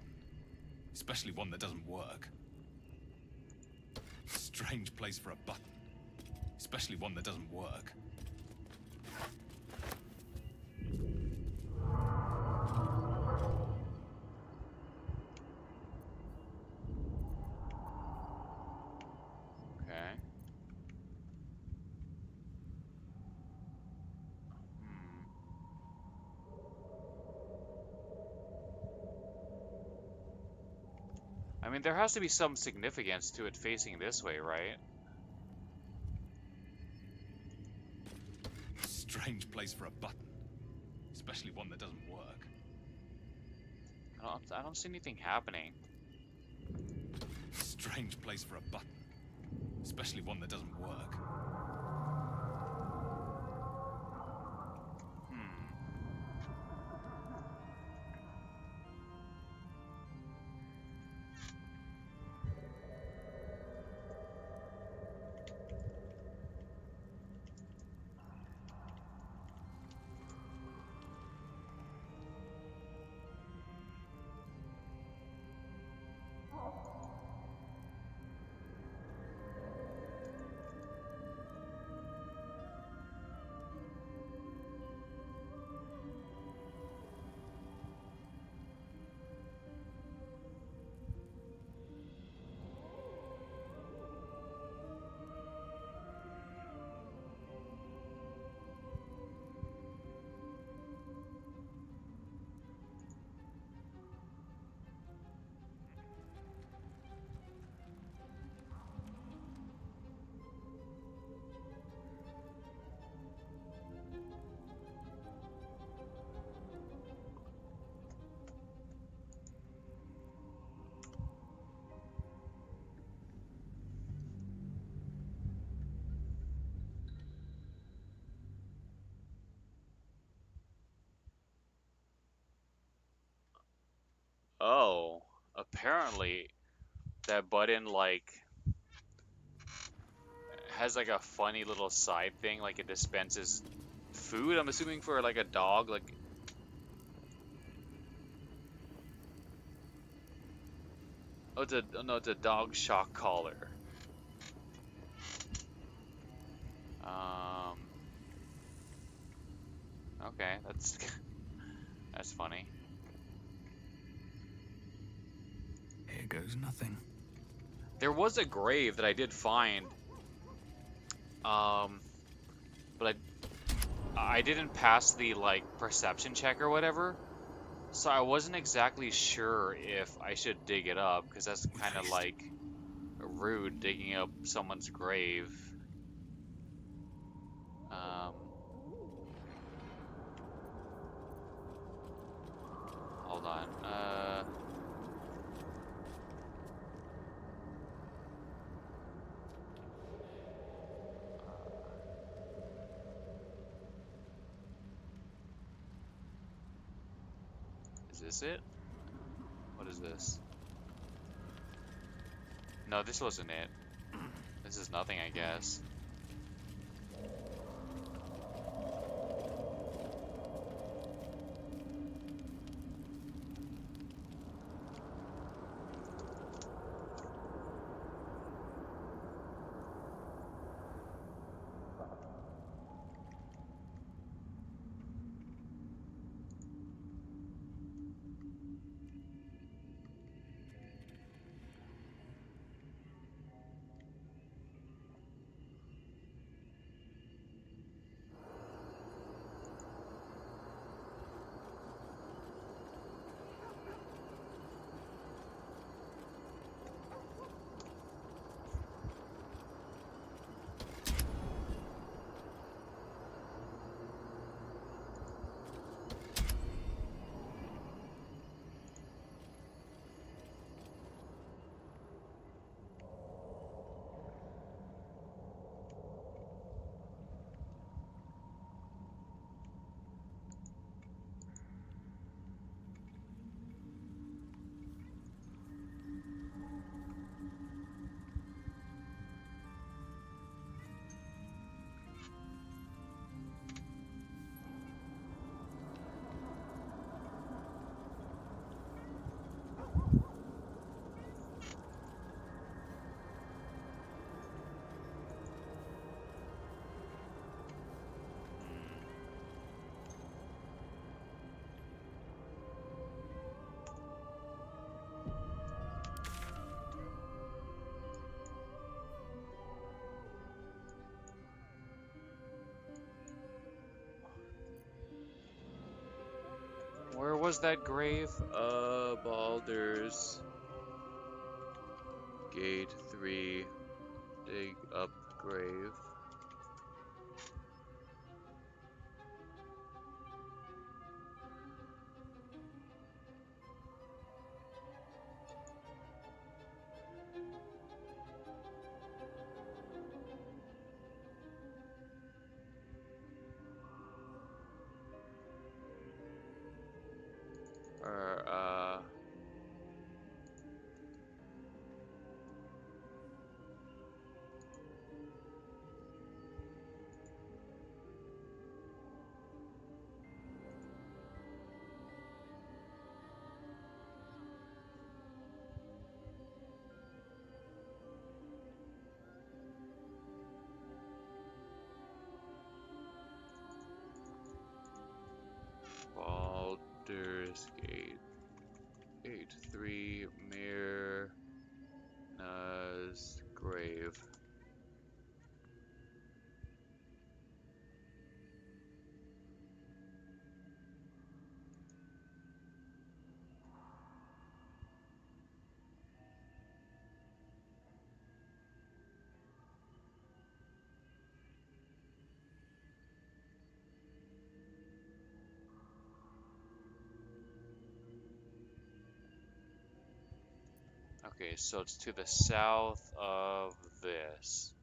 S3: Especially one that doesn't work. Strange place for a button. Especially one that doesn't work.
S1: Okay. I mean, there has to be some significance to it facing this way, right?
S3: Strange place for a button. Especially one that doesn't work.
S1: I don't see anything happening.
S3: Strange place for a button. Especially one that doesn't work.
S1: Oh, apparently that button like has like a funny little side thing, like it dispenses food. I'm assuming for like a dog, like oh, it's a oh, no, it's a dog shock collar. Um, okay, that's that's funny.
S2: Here goes nothing.
S1: There was a grave that I did find, um, but I didn't pass the like perception check or whatever, so I wasn't exactly sure if I should dig it up because that's
S2: We
S1: kind of
S2: faced.
S1: like rude digging up someone's grave. Um, hold on. Is this it? What is this? No, this wasn't it. This is nothing, I guess. Where was that grave? Baldur's Gate 3. Dig up grave. Or, Baldur's Gate 3 Myrna's grave. Okay, so it's to the south of this.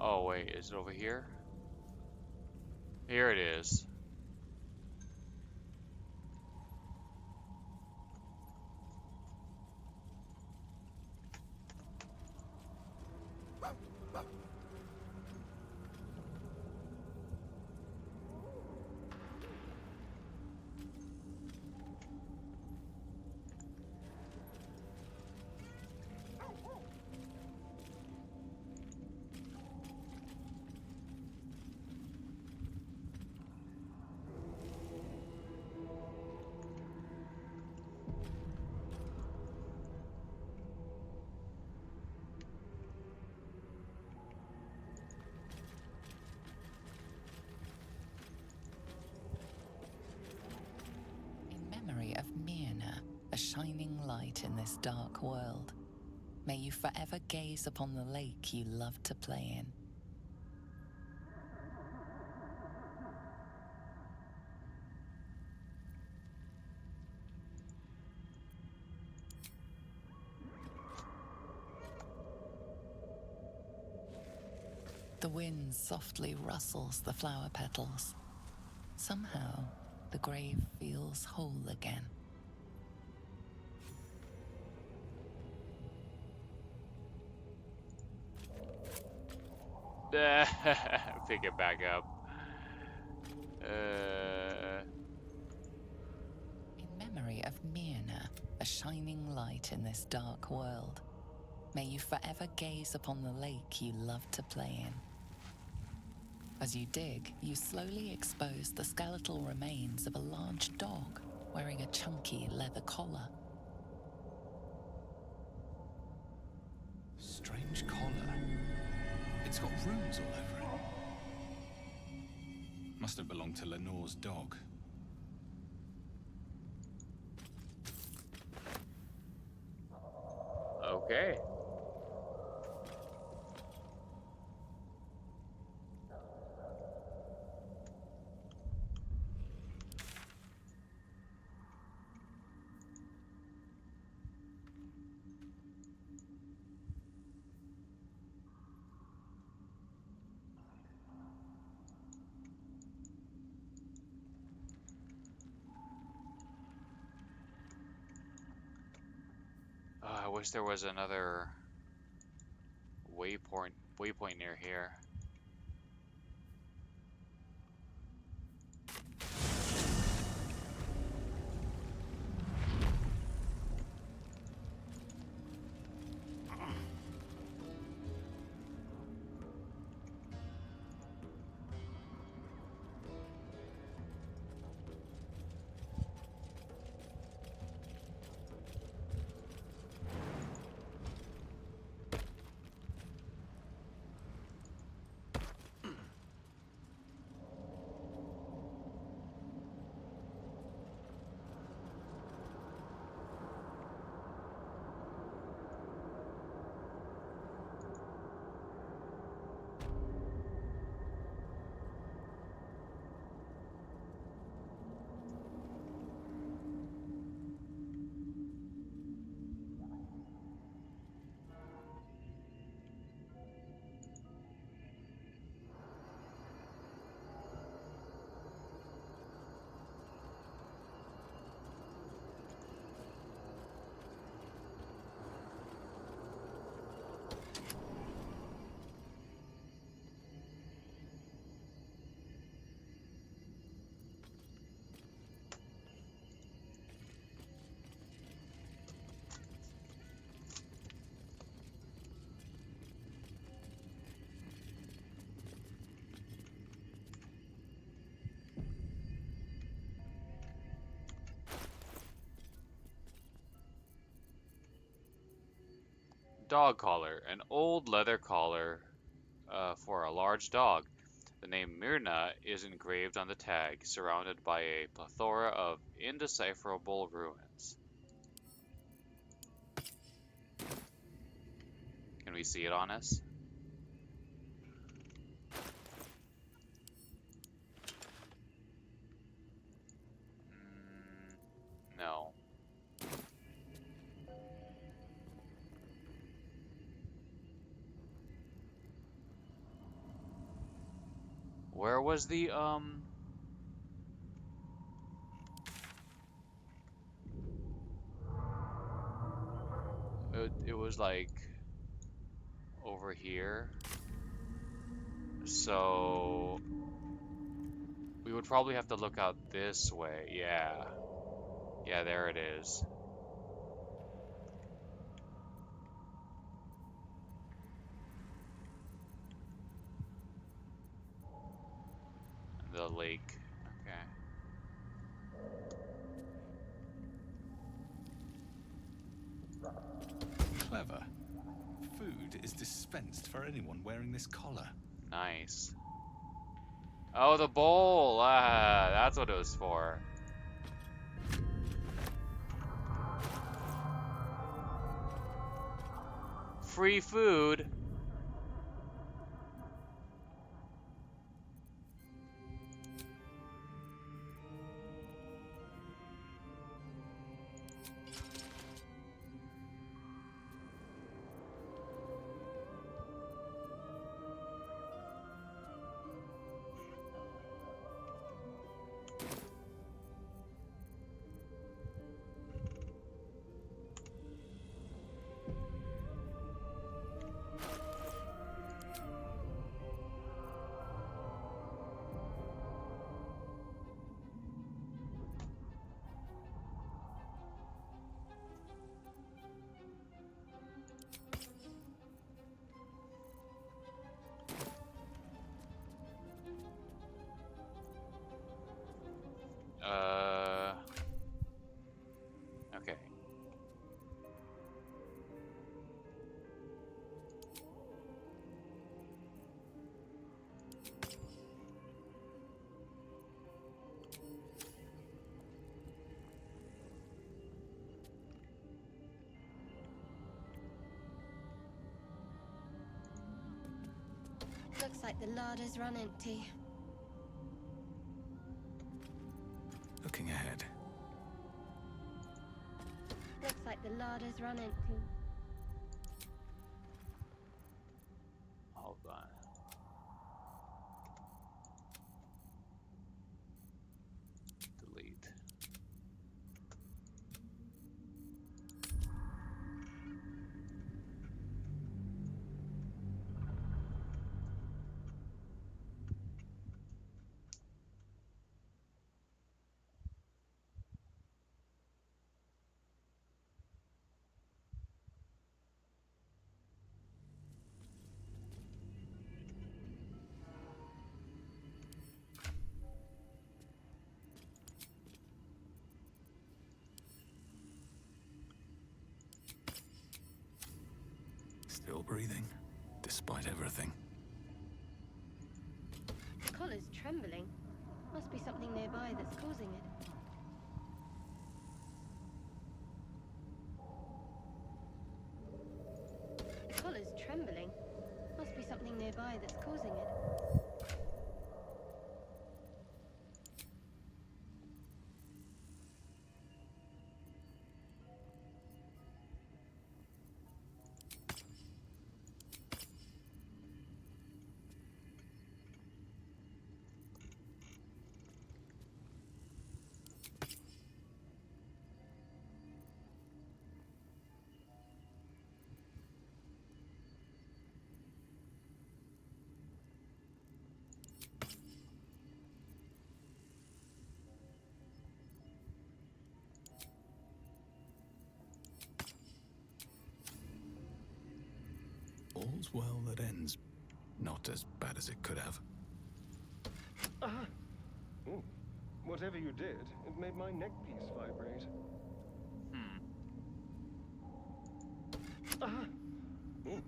S1: Oh wait, is it over here? Here it is.
S4: In memory of Myrna, a shining light in this dark world, may you forever gaze upon the lake you loved to play in. The wind softly rustles the flower petals. Somehow, the grave feels whole again.
S1: Pick it back up.
S4: In memory of Myrna, a shining light in this dark world, may you forever gaze upon the lake you loved to play in. As you dig, you slowly expose the skeletal remains of a large dog wearing a chunky leather collar.
S2: Strange collar. It's got runes all over it. Must have belonged to Lenore's dog.
S1: Okay. I wish there was another waypoint near here. Dog collar, an old leather collar for a large dog. The name Myrna is engraved on the tag, surrounded by a plethora of indecipherable ruins. Can we see it on us? No. Where was the it was like over here. So we would probably have to look out this way. Yeah. Yeah, there it is. The lake. Okay.
S3: Clever. Food is dispensed for anyone wearing this collar.
S1: Nice. Oh, the bowl. Ah, that's what it was for. Free food. Okay.
S7: Looks like the larder's run empty.
S2: Looking ahead.
S7: Looks like the larder's run empty.
S1: Hold on. Delete.
S2: Still breathing, despite everything.
S7: The collar's trembling. Must be something nearby that's causing it. The collar's trembling. Must be something nearby that's causing it.
S2: All's well that ends. Not as bad as it could have.
S6: Ah! Oh, whatever you did, it made my neckpiece vibrate. Ah! Oh,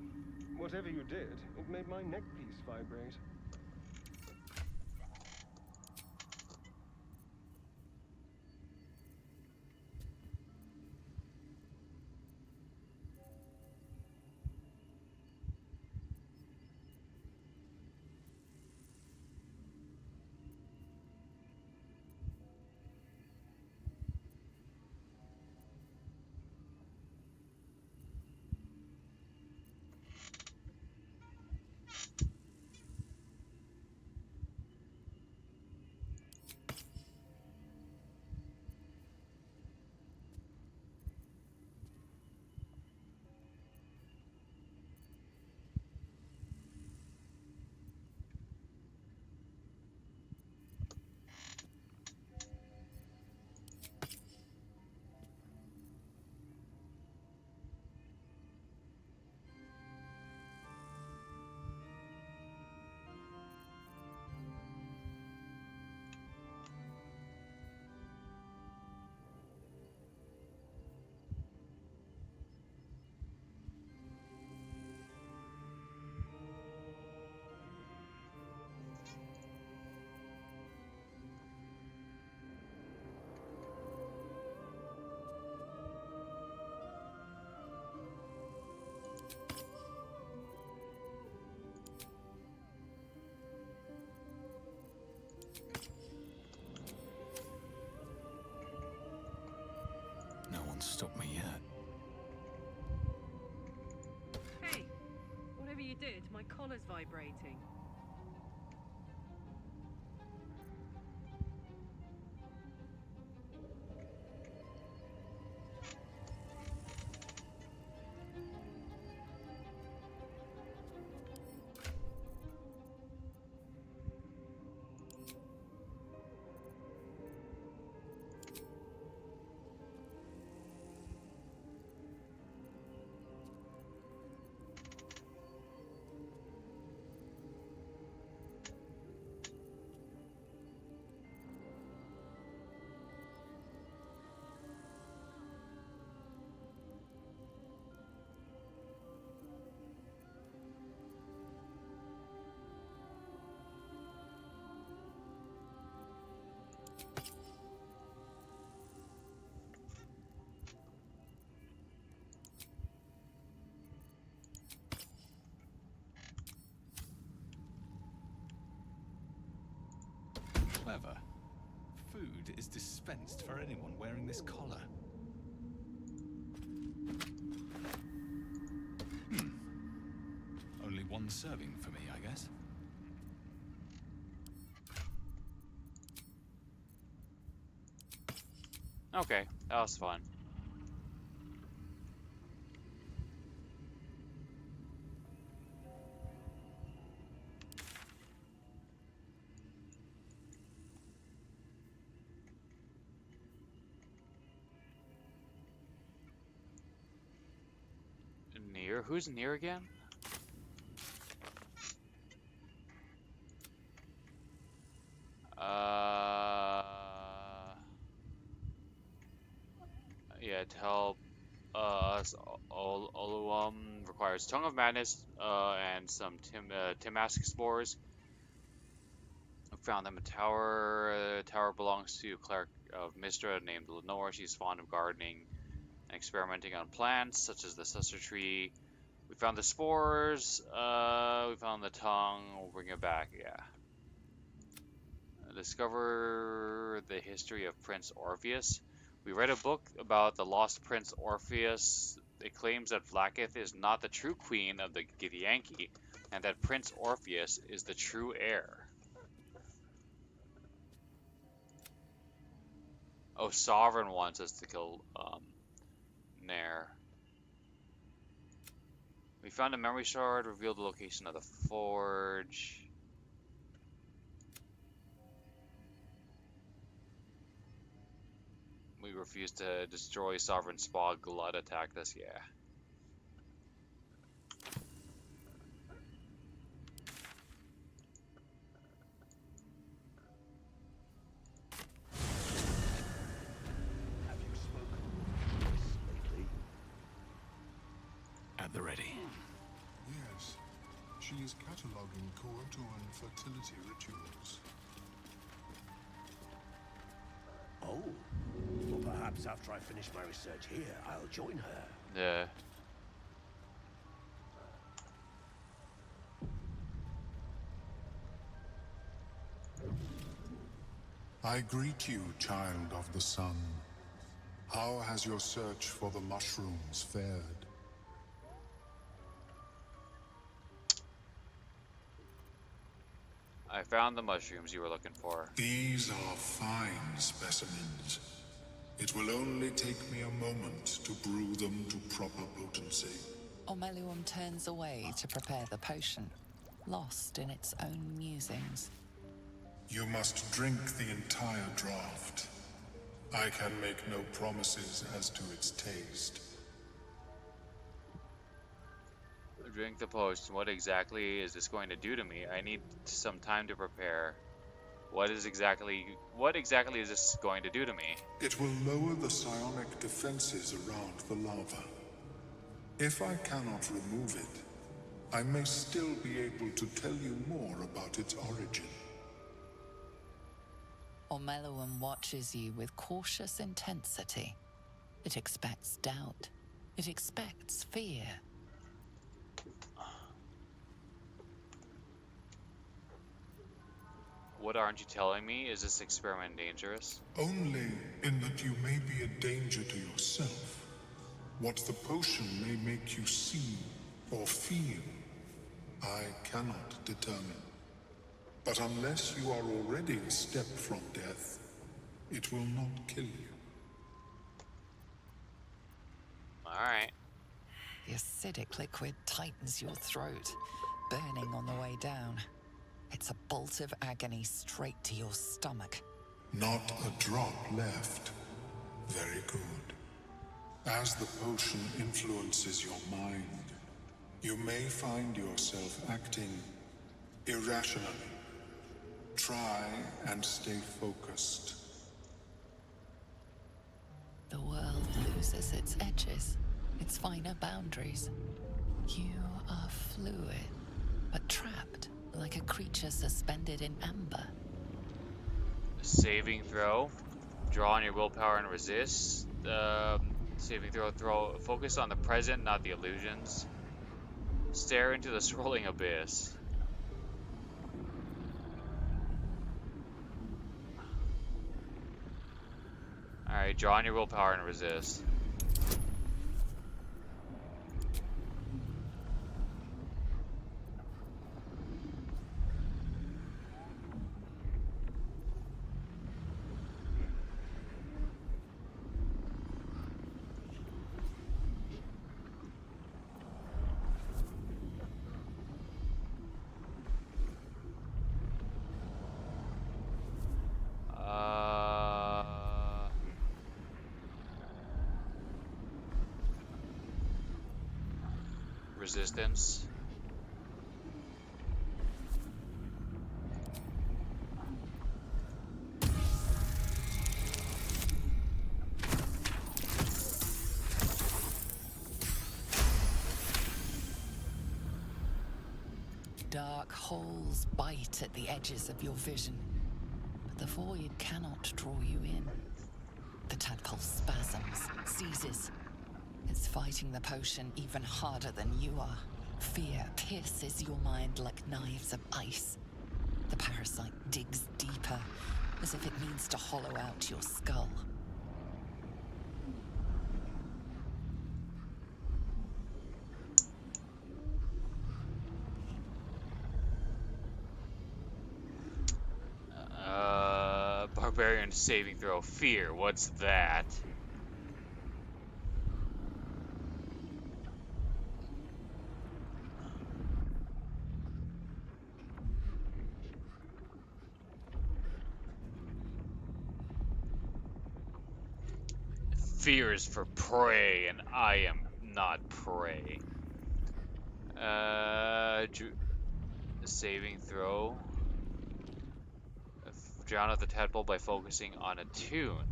S6: whatever you did, it made my neckpiece vibrate.
S8: did. My collar's vibrating.
S3: Clever. Food is dispensed for anyone wearing this collar. Only one serving for me, I guess.
S1: Okay, that was fun. Near? Who's near again? Yeah, to help us, Oluum requires Tongue of Madness and some Timask spores. We found them in a tower. The tower belongs to a cleric of Mistra named Lenore. She's fond of gardening and experimenting on plants, such as the Suster Tree. We found the spores. We found the tongue. We'll bring it back, yeah. Discover the history of Prince Orpheus. We read a book about the lost Prince Orpheus. It claims that Vlaakith is not the true queen of the Githyanki, and that Prince Orpheus is the true heir. Oh, Sovereign wants us to kill Nair. We found a memory shard, revealed the location of the forge. We refuse to destroy Sovereign Spa. Glut attacked us, yeah.
S2: Have you spoken with Miss lately? At the ready.
S9: Yes, she is cataloguing Koatoan fertility rituals.
S2: Oh, well, perhaps after I finish my research here, I'll join her.
S1: Yeah.
S9: I greet you, child of the sun. How has your search for the mushrooms fared?
S1: I found the mushrooms you were looking for.
S9: These are fine specimens. It will only take me a moment to brew them to proper potency.
S4: Ormeluum turns away to prepare the potion, lost in its own musings.
S9: You must drink the entire draft. I can make no promises as to its taste.
S1: Drink the potion. What exactly is this going to do to me? I need some time to prepare. What exactly is this going to do to me?
S9: It will lower the psionic defenses around the lava. If I cannot remove it, I may still be able to tell you more about its origin.
S4: Ormeluum watches you with cautious intensity. It expects doubt. It expects fear.
S1: What aren't you telling me? Is this experiment dangerous?
S9: Only in that you may be a danger to yourself. What the potion may make you see or feel, I cannot determine. But unless you are already a step from death, it will not kill you.
S1: Alright.
S4: The acidic liquid tightens your throat, burning on the way down. It's a bolt of agony straight to your stomach.
S9: Not a drop left. Very good. As the potion influences your mind, you may find yourself acting irrationally. Try and stay focused.
S4: The world loses its edges, its finer boundaries. You are fluid, but trapped like a creature suspended in amber.
S1: Saving throw. Draw on your willpower and resist. Saving throw. Focus on the present, not the illusions. Stare into the swirling abyss. Alright, draw on your willpower and resist. Resistance.
S4: Dark holes bite at the edges of your vision, but the void cannot draw you in. The tadpole spasms, seizes. It's fighting the potion even harder than you are. Fear pierces your mind like knives of ice. The parasite digs deeper, as if it needs to hollow out your skull.
S1: Barbarian saving throw. Fear. What's that? Fear is for prey, and I am not prey. Saving throw. Drown out the tadpole by focusing on a tune.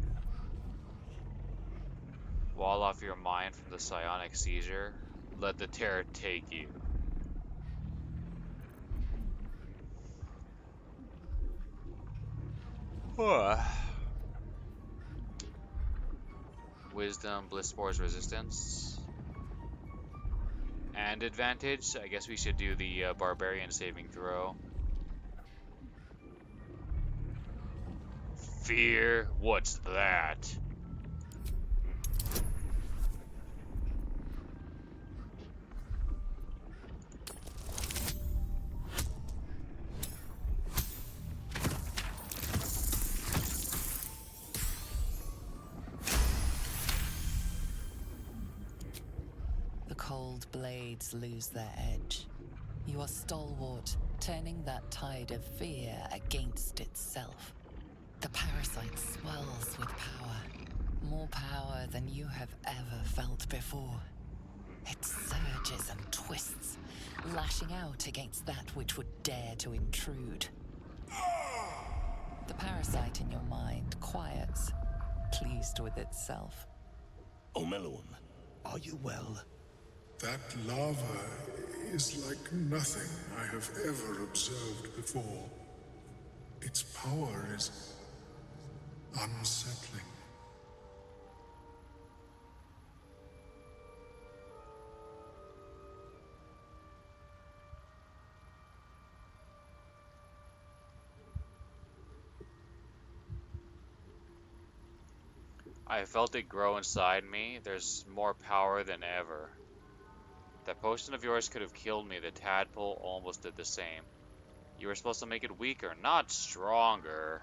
S1: Wall off your mind from the psionic seizure. Let the terror take you. Wisdom, Bliss Spores resistance. And advantage. I guess we should do the barbarian saving throw. Fear? What's that?
S4: The cold blades lose their edge. You are stalwart, turning that tide of fear against itself. The parasite swells with power. More power than you have ever felt before. It surges and twists, lashing out against that which would dare to intrude. The parasite in your mind quiets, pleased with itself.
S10: Omelon, are you well?
S9: That lava is like nothing I have ever observed before. Its power is unsettling.
S1: I felt it grow inside me. There's more power than ever. That potion of yours could have killed me. The tadpole almost did the same. You were supposed to make it weaker, not stronger.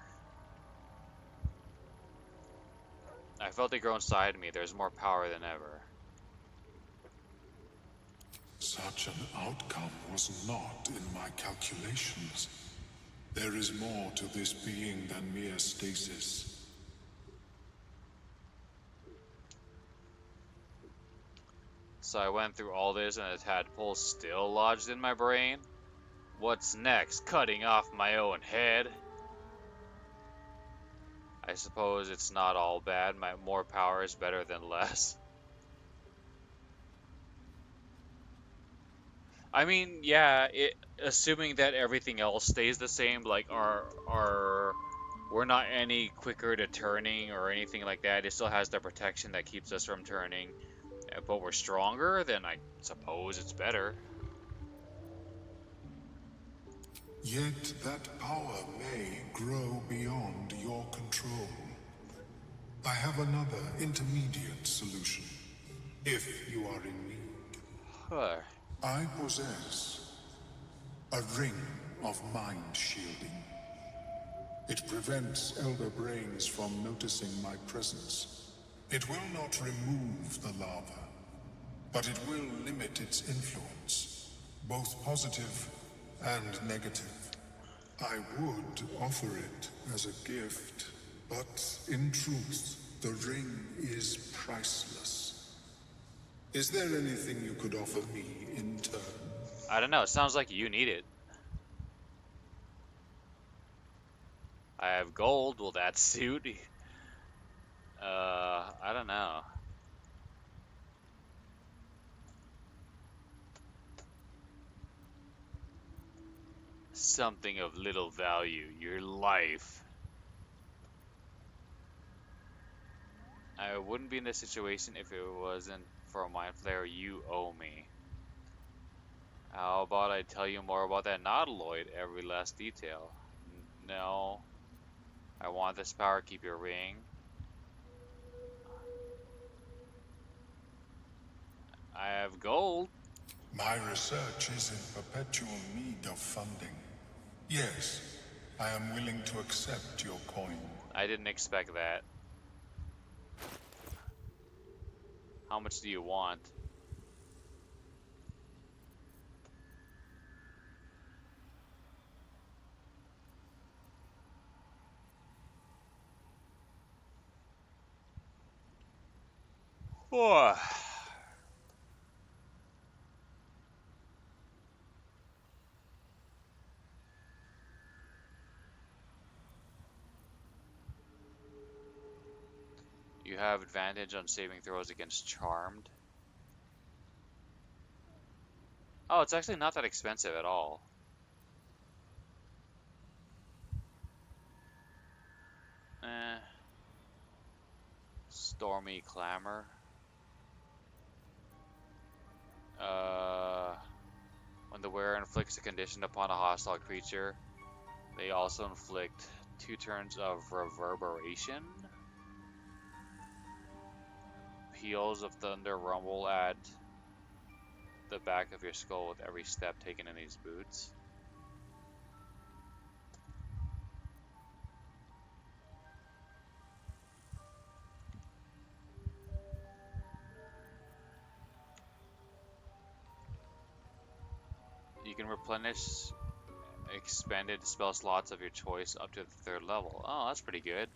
S1: I felt it grow inside me. There's more power than ever.
S9: Such an outcome was not in my calculations. There is more to this being than mere stasis.
S1: So I went through all this and the tadpole still lodged in my brain? What's next? Cutting off my own head? I suppose it's not all bad. More power is better than less. I mean, yeah, assuming that everything else stays the same, like we're not any quicker to turning or anything like that. It still has the protection that keeps us from turning, but we're stronger, then I suppose it's better.
S9: Yet that power may grow beyond your control. I have another intermediate solution, if you are in need.
S1: Huh.
S9: I possess a ring of mind shielding. It prevents elder brains from noticing my presence. It will not remove the lava, but it will limit its influence, both positive and negative. I would offer it as a gift, but in truth, the ring is priceless. Is there anything you could offer me in turn?
S1: I don't know. It sounds like you need it. I have gold. Will that suit? I don't know. Something of little value. Your life. I wouldn't be in this situation if it wasn't for a mind flare you owe me. How about I tell you more about that nautiloid, every last detail? No. I want this power, keep your ring. I have gold.
S9: My research is in perpetual need of funding. Yes, I am willing to accept your coin.
S1: I didn't expect that. How much do you want? Oh. You have advantage on saving throws against Charmed. Oh, it's actually not that expensive at all. Stormy Clamor. When the wearer inflicts a condition upon a hostile creature, they also inflict 2 turns of reverberation. Peals of thunder rumble at the back of your skull with every step taken in these boots. You can replenish expanded spell slots of your choice up to the 3rd level. Oh, that's pretty good.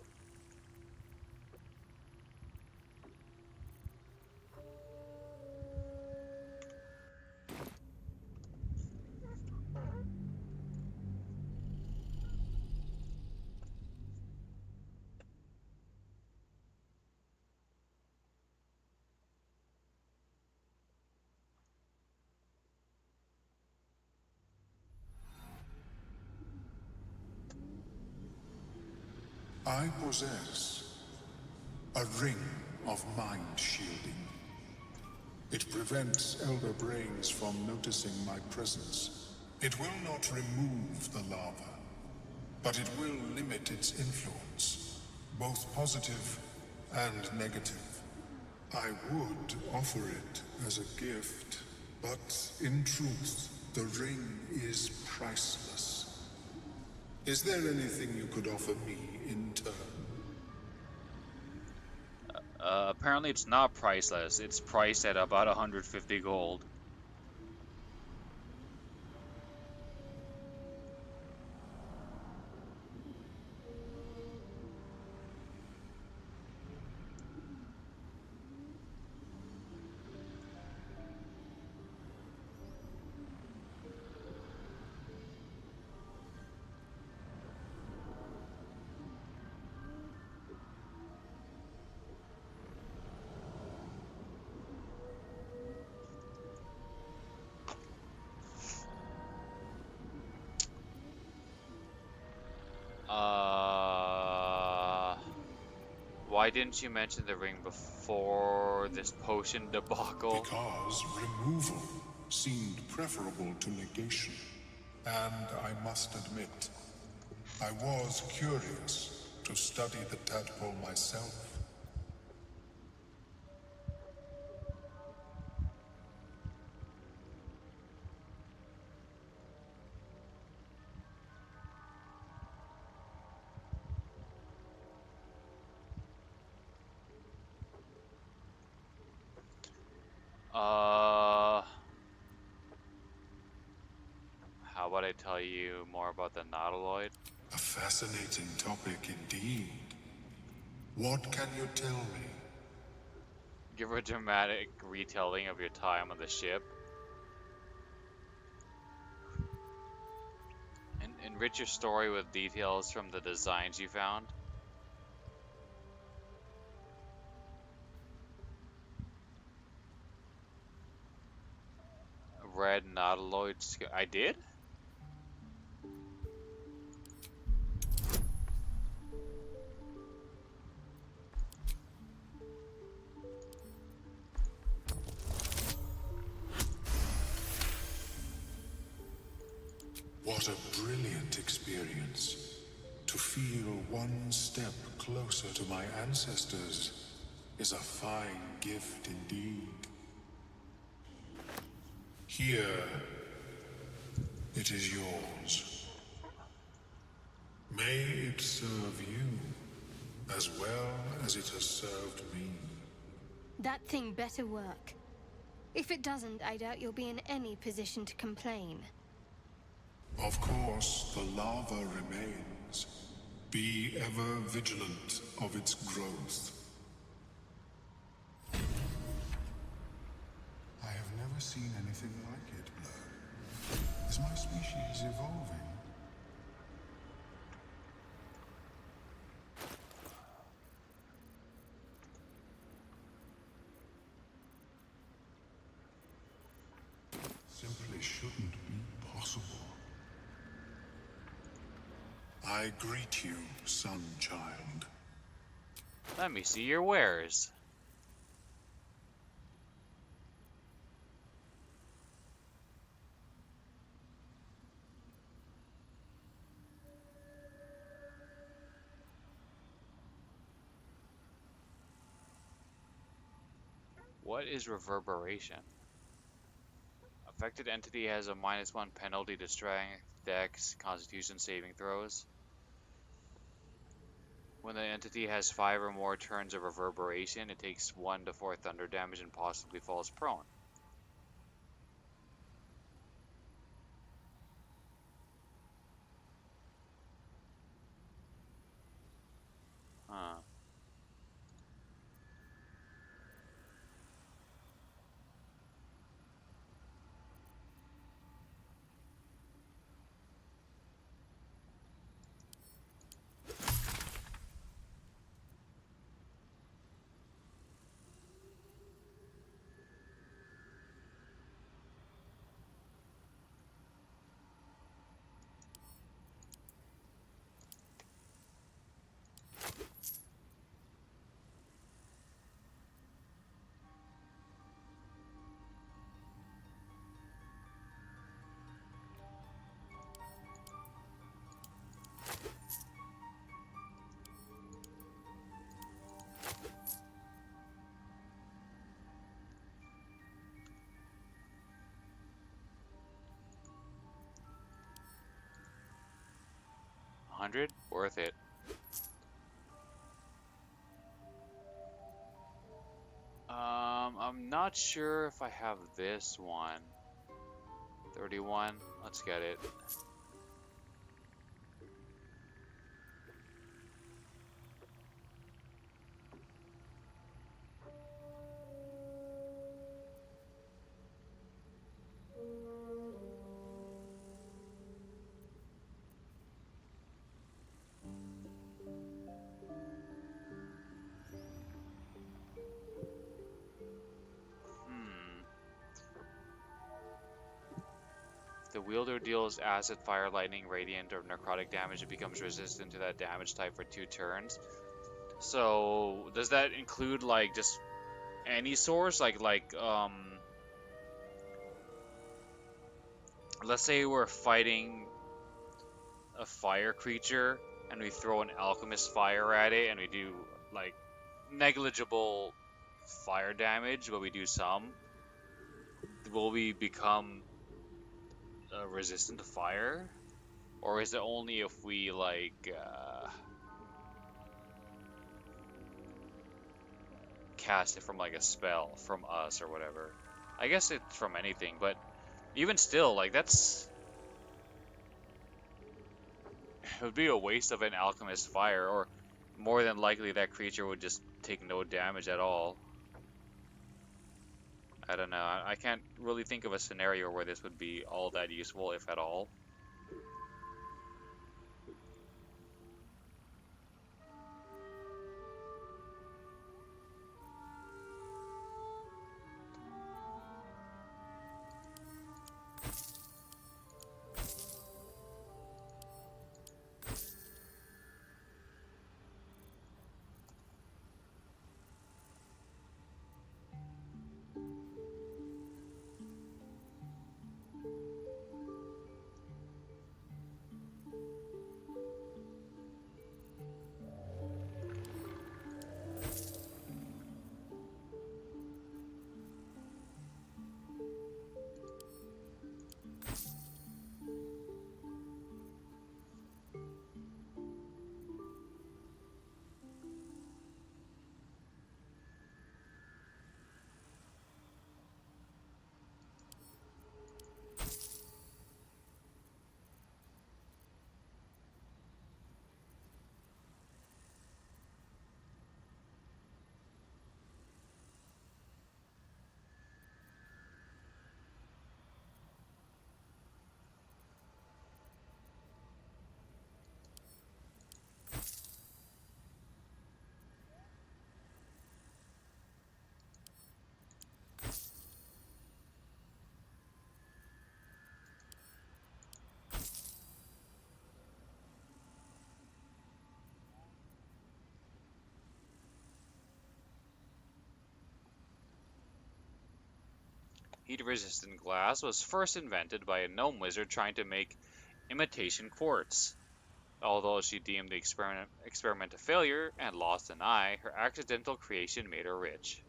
S9: I possess a ring of mind shielding. It prevents elder brains from noticing my presence. It will not remove the lava, but it will limit its influence, both positive and negative. I would offer it as a gift, But in truth, the ring is priceless. Is there anything you could offer me in turn?
S1: Apparently it's not priceless. It's priced at about 150 gold. Why didn't you mention the ring before this potion debacle?
S9: Because removal seemed preferable to negation. And I must admit, I was curious to study the tadpole myself.
S1: How about I tell you more about the Nautiloid?
S9: A fascinating topic indeed. What can you tell me?
S1: Give a dramatic retelling of your time on the ship. And enrich your story with details from the designs you found. Red Nautiloid. I did?
S9: What a brilliant experience. To feel one step closer to my ancestors is a fine gift indeed. Here, it is yours. May it serve you as well as it has served me.
S7: That thing better work. If it doesn't, I doubt you'll be in any position to complain.
S9: Of course, the lava remains. Be ever vigilant of its growth. I have never seen anything like it, Blur. Is my species evolving? Simply shouldn't be possible. I greet you, son child.
S1: Let me see your wares. What is reverberation? Affected entity has a -1 penalty to strength, dex, constitution saving throws. When the entity has 5 or more turns of reverberation, it takes 1 to 4 thunder damage and possibly falls prone. Huh. 200? Worth it. I'm not sure if I have this one. 31. Let's get it. The wielder deals acid, fire, lightning, radiant, or necrotic damage. It becomes resistant to that damage type for 2 turns. So does that include like just any source? Let's say we're fighting a fire creature and we throw an alchemist fire at it and we do like negligible fire damage, but we do some. Will we become resistant to fire? Or is it only if we cast it from like a spell from us or whatever? I guess it's from anything, but even still, like that's it would be a waste of an alchemist fire, or more than likely that creature would just take no damage at all. I don't know. I can't really think of a scenario where this would be all that useful, if at all. Heat-resistant glass was first invented by a gnome wizard trying to make imitation quartz. Although she deemed the experiment a failure and lost an eye, her accidental creation made her rich.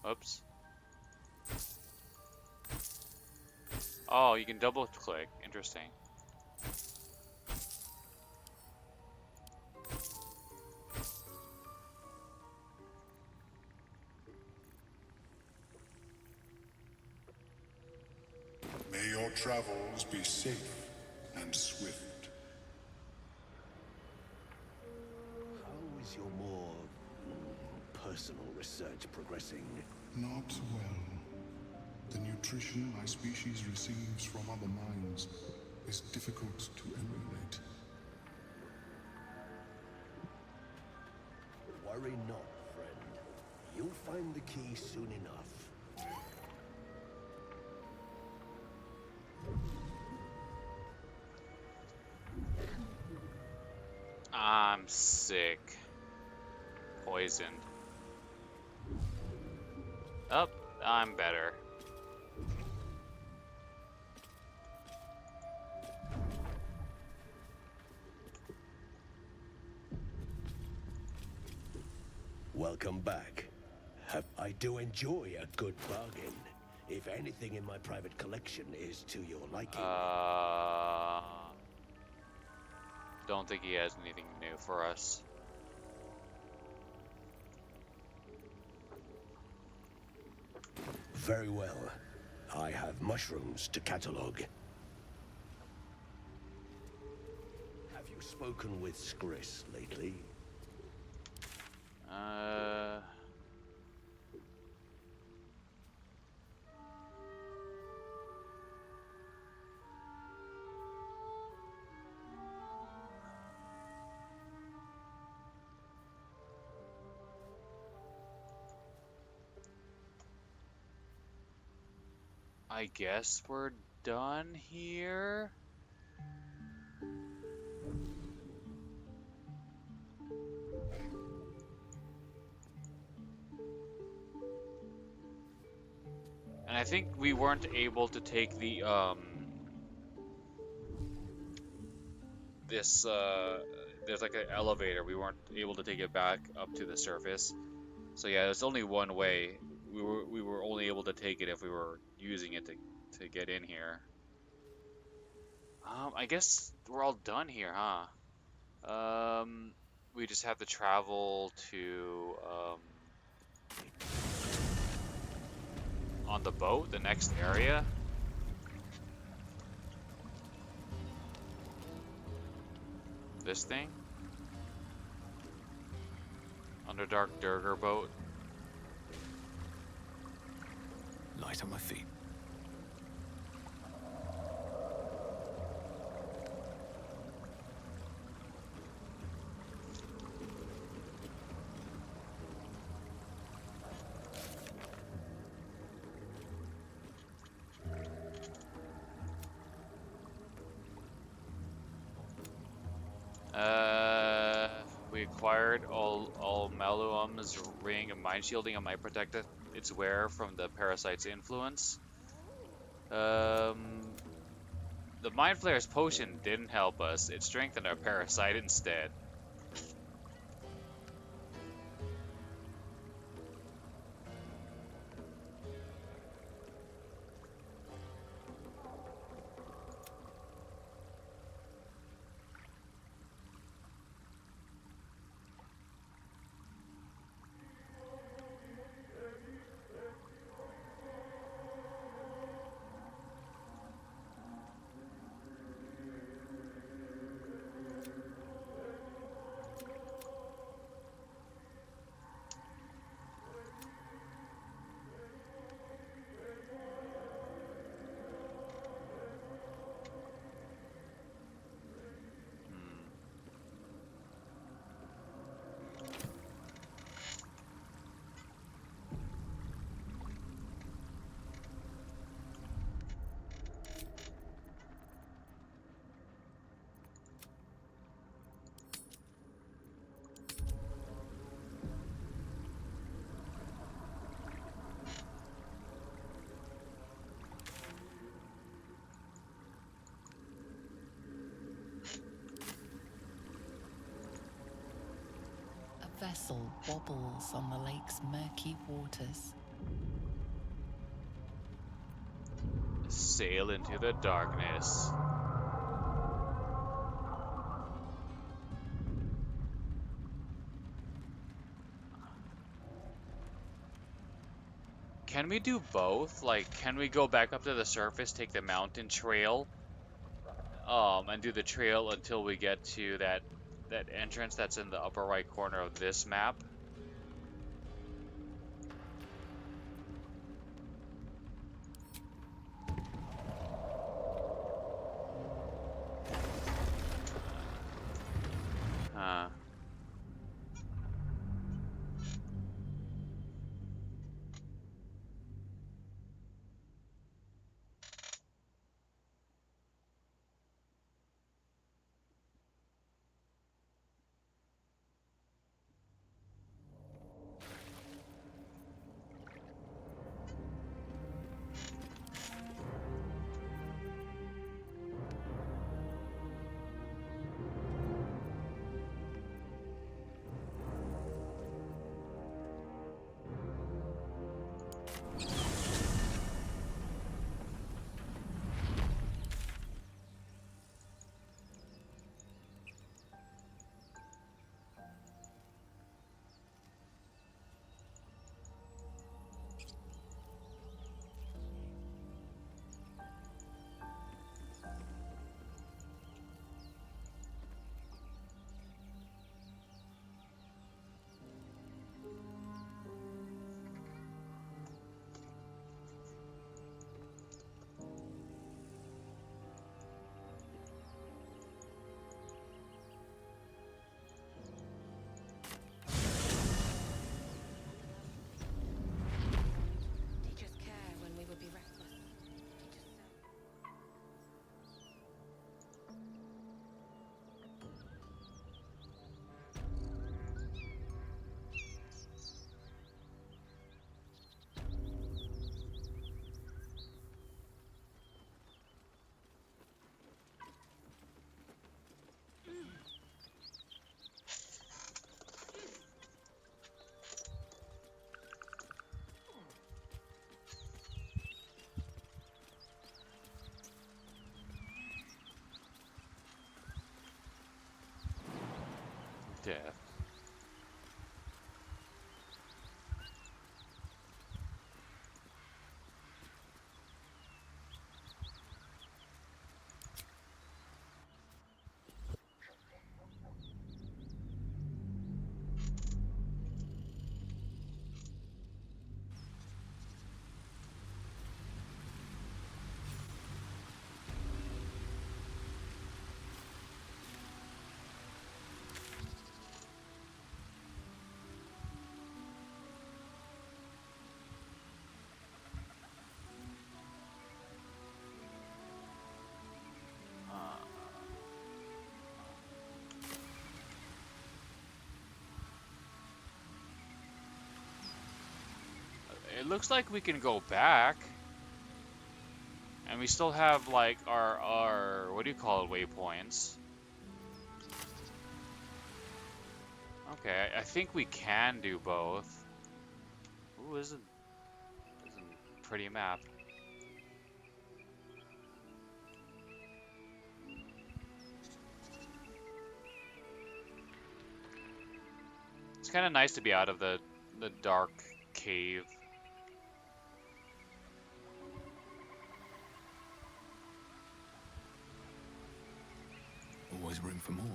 S1: Oops. Oh, you can double click. Interesting.
S9: May your travels be safe and swift.
S10: How is your more personal research progressing?
S9: Not well. The nutrition my species receives from other minds is difficult to emulate.
S10: Worry not, friend. You'll find the key soon enough.
S1: I'm sick. Poisoned. Up, I'm better.
S10: Welcome back. I do enjoy a good bargain. If anything in my private collection is to your liking.
S1: Don't think he has anything new for us.
S10: Very well. I have mushrooms to catalog. Have you spoken with Skris lately?
S1: I guess we're done here. And I think we weren't able to take the there's like an elevator. We weren't able to take it back up to the surface. So yeah, there's only one way. We were only able to take it if we were using it to get in here. I guess we're all done here, huh? We just have to travel to on the boat, the next area. This thing? Underdark Durgar boat.
S2: Light on my feet.
S1: We acquired all Maluum's ring and mind shielding and might protect its wearer from the parasite's influence. The Mind Flayer's potion didn't help us. It strengthened our parasite instead.
S4: A vessel wobbles on the lake's murky waters.
S1: sail into the darkness. Can we do both? Like, can we go back up to the surface, take the mountain trail, and do the trail until we get to that entrance that's in the upper right corner of this map? Uh,
S5: Teachers care when we would be reckless.
S1: Death. It looks like we can go back. And we still have like our what do you call it, waypoints. Okay, I think we can do both. Ooh, isn't pretty map. It's kind of nice to be out of the dark cave.
S2: Always room for more.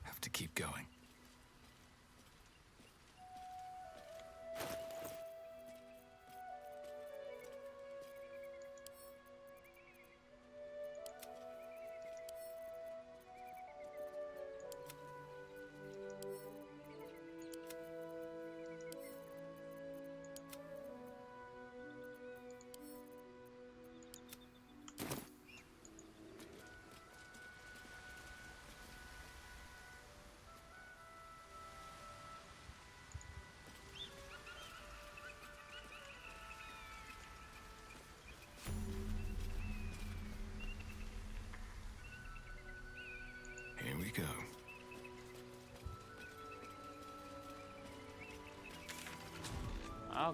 S2: Have to keep going.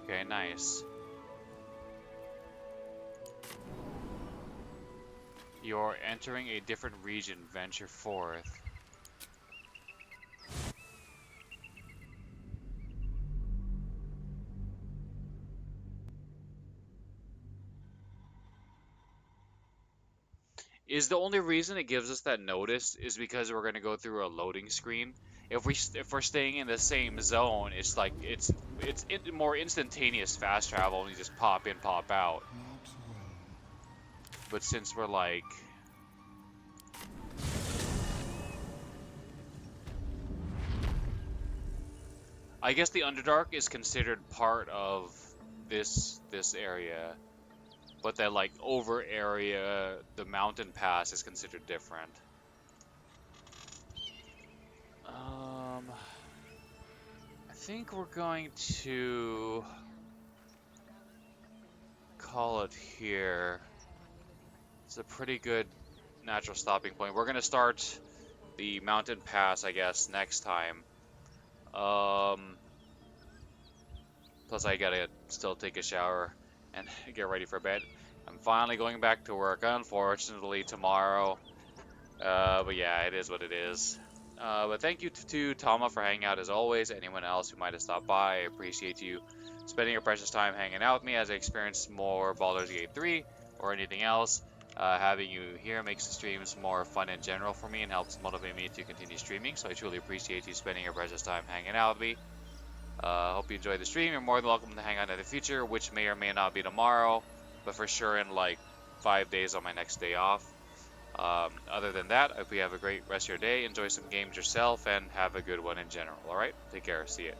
S1: Okay, nice. You're entering a different region. Venture forth. Is the only reason it gives us that notice is because we're gonna go through a loading screen. If we're staying in the same zone, it's like more instantaneous fast travel, and you just pop in, pop out. But since we're like, I guess the Underdark is considered part of this area, but that like over area, the mountain pass is considered different. I think we're going to call it here. It's a pretty good natural stopping point. We're gonna start the mountain pass, I guess, next time. Plus I gotta still take a shower and get ready for bed. I'm finally going back to work, unfortunately, tomorrow. But yeah, it is what it is. But thank you to Tama for hanging out as always. Anyone else who might have stopped by, I appreciate you spending your precious time hanging out with me as I experience more Baldur's Gate 3 or anything else. Having you here makes the streams more fun in general for me and helps motivate me to continue streaming. So I truly appreciate you spending your precious time hanging out with me. Hope you enjoyed the stream. You're more than welcome to hang out in the future, which may or may not be tomorrow, but for sure in like 5 days on my next day off. Other than that, I hope you have a great rest of your day. Enjoy some games yourself and have a good one in general. Alright? Take care. See ya.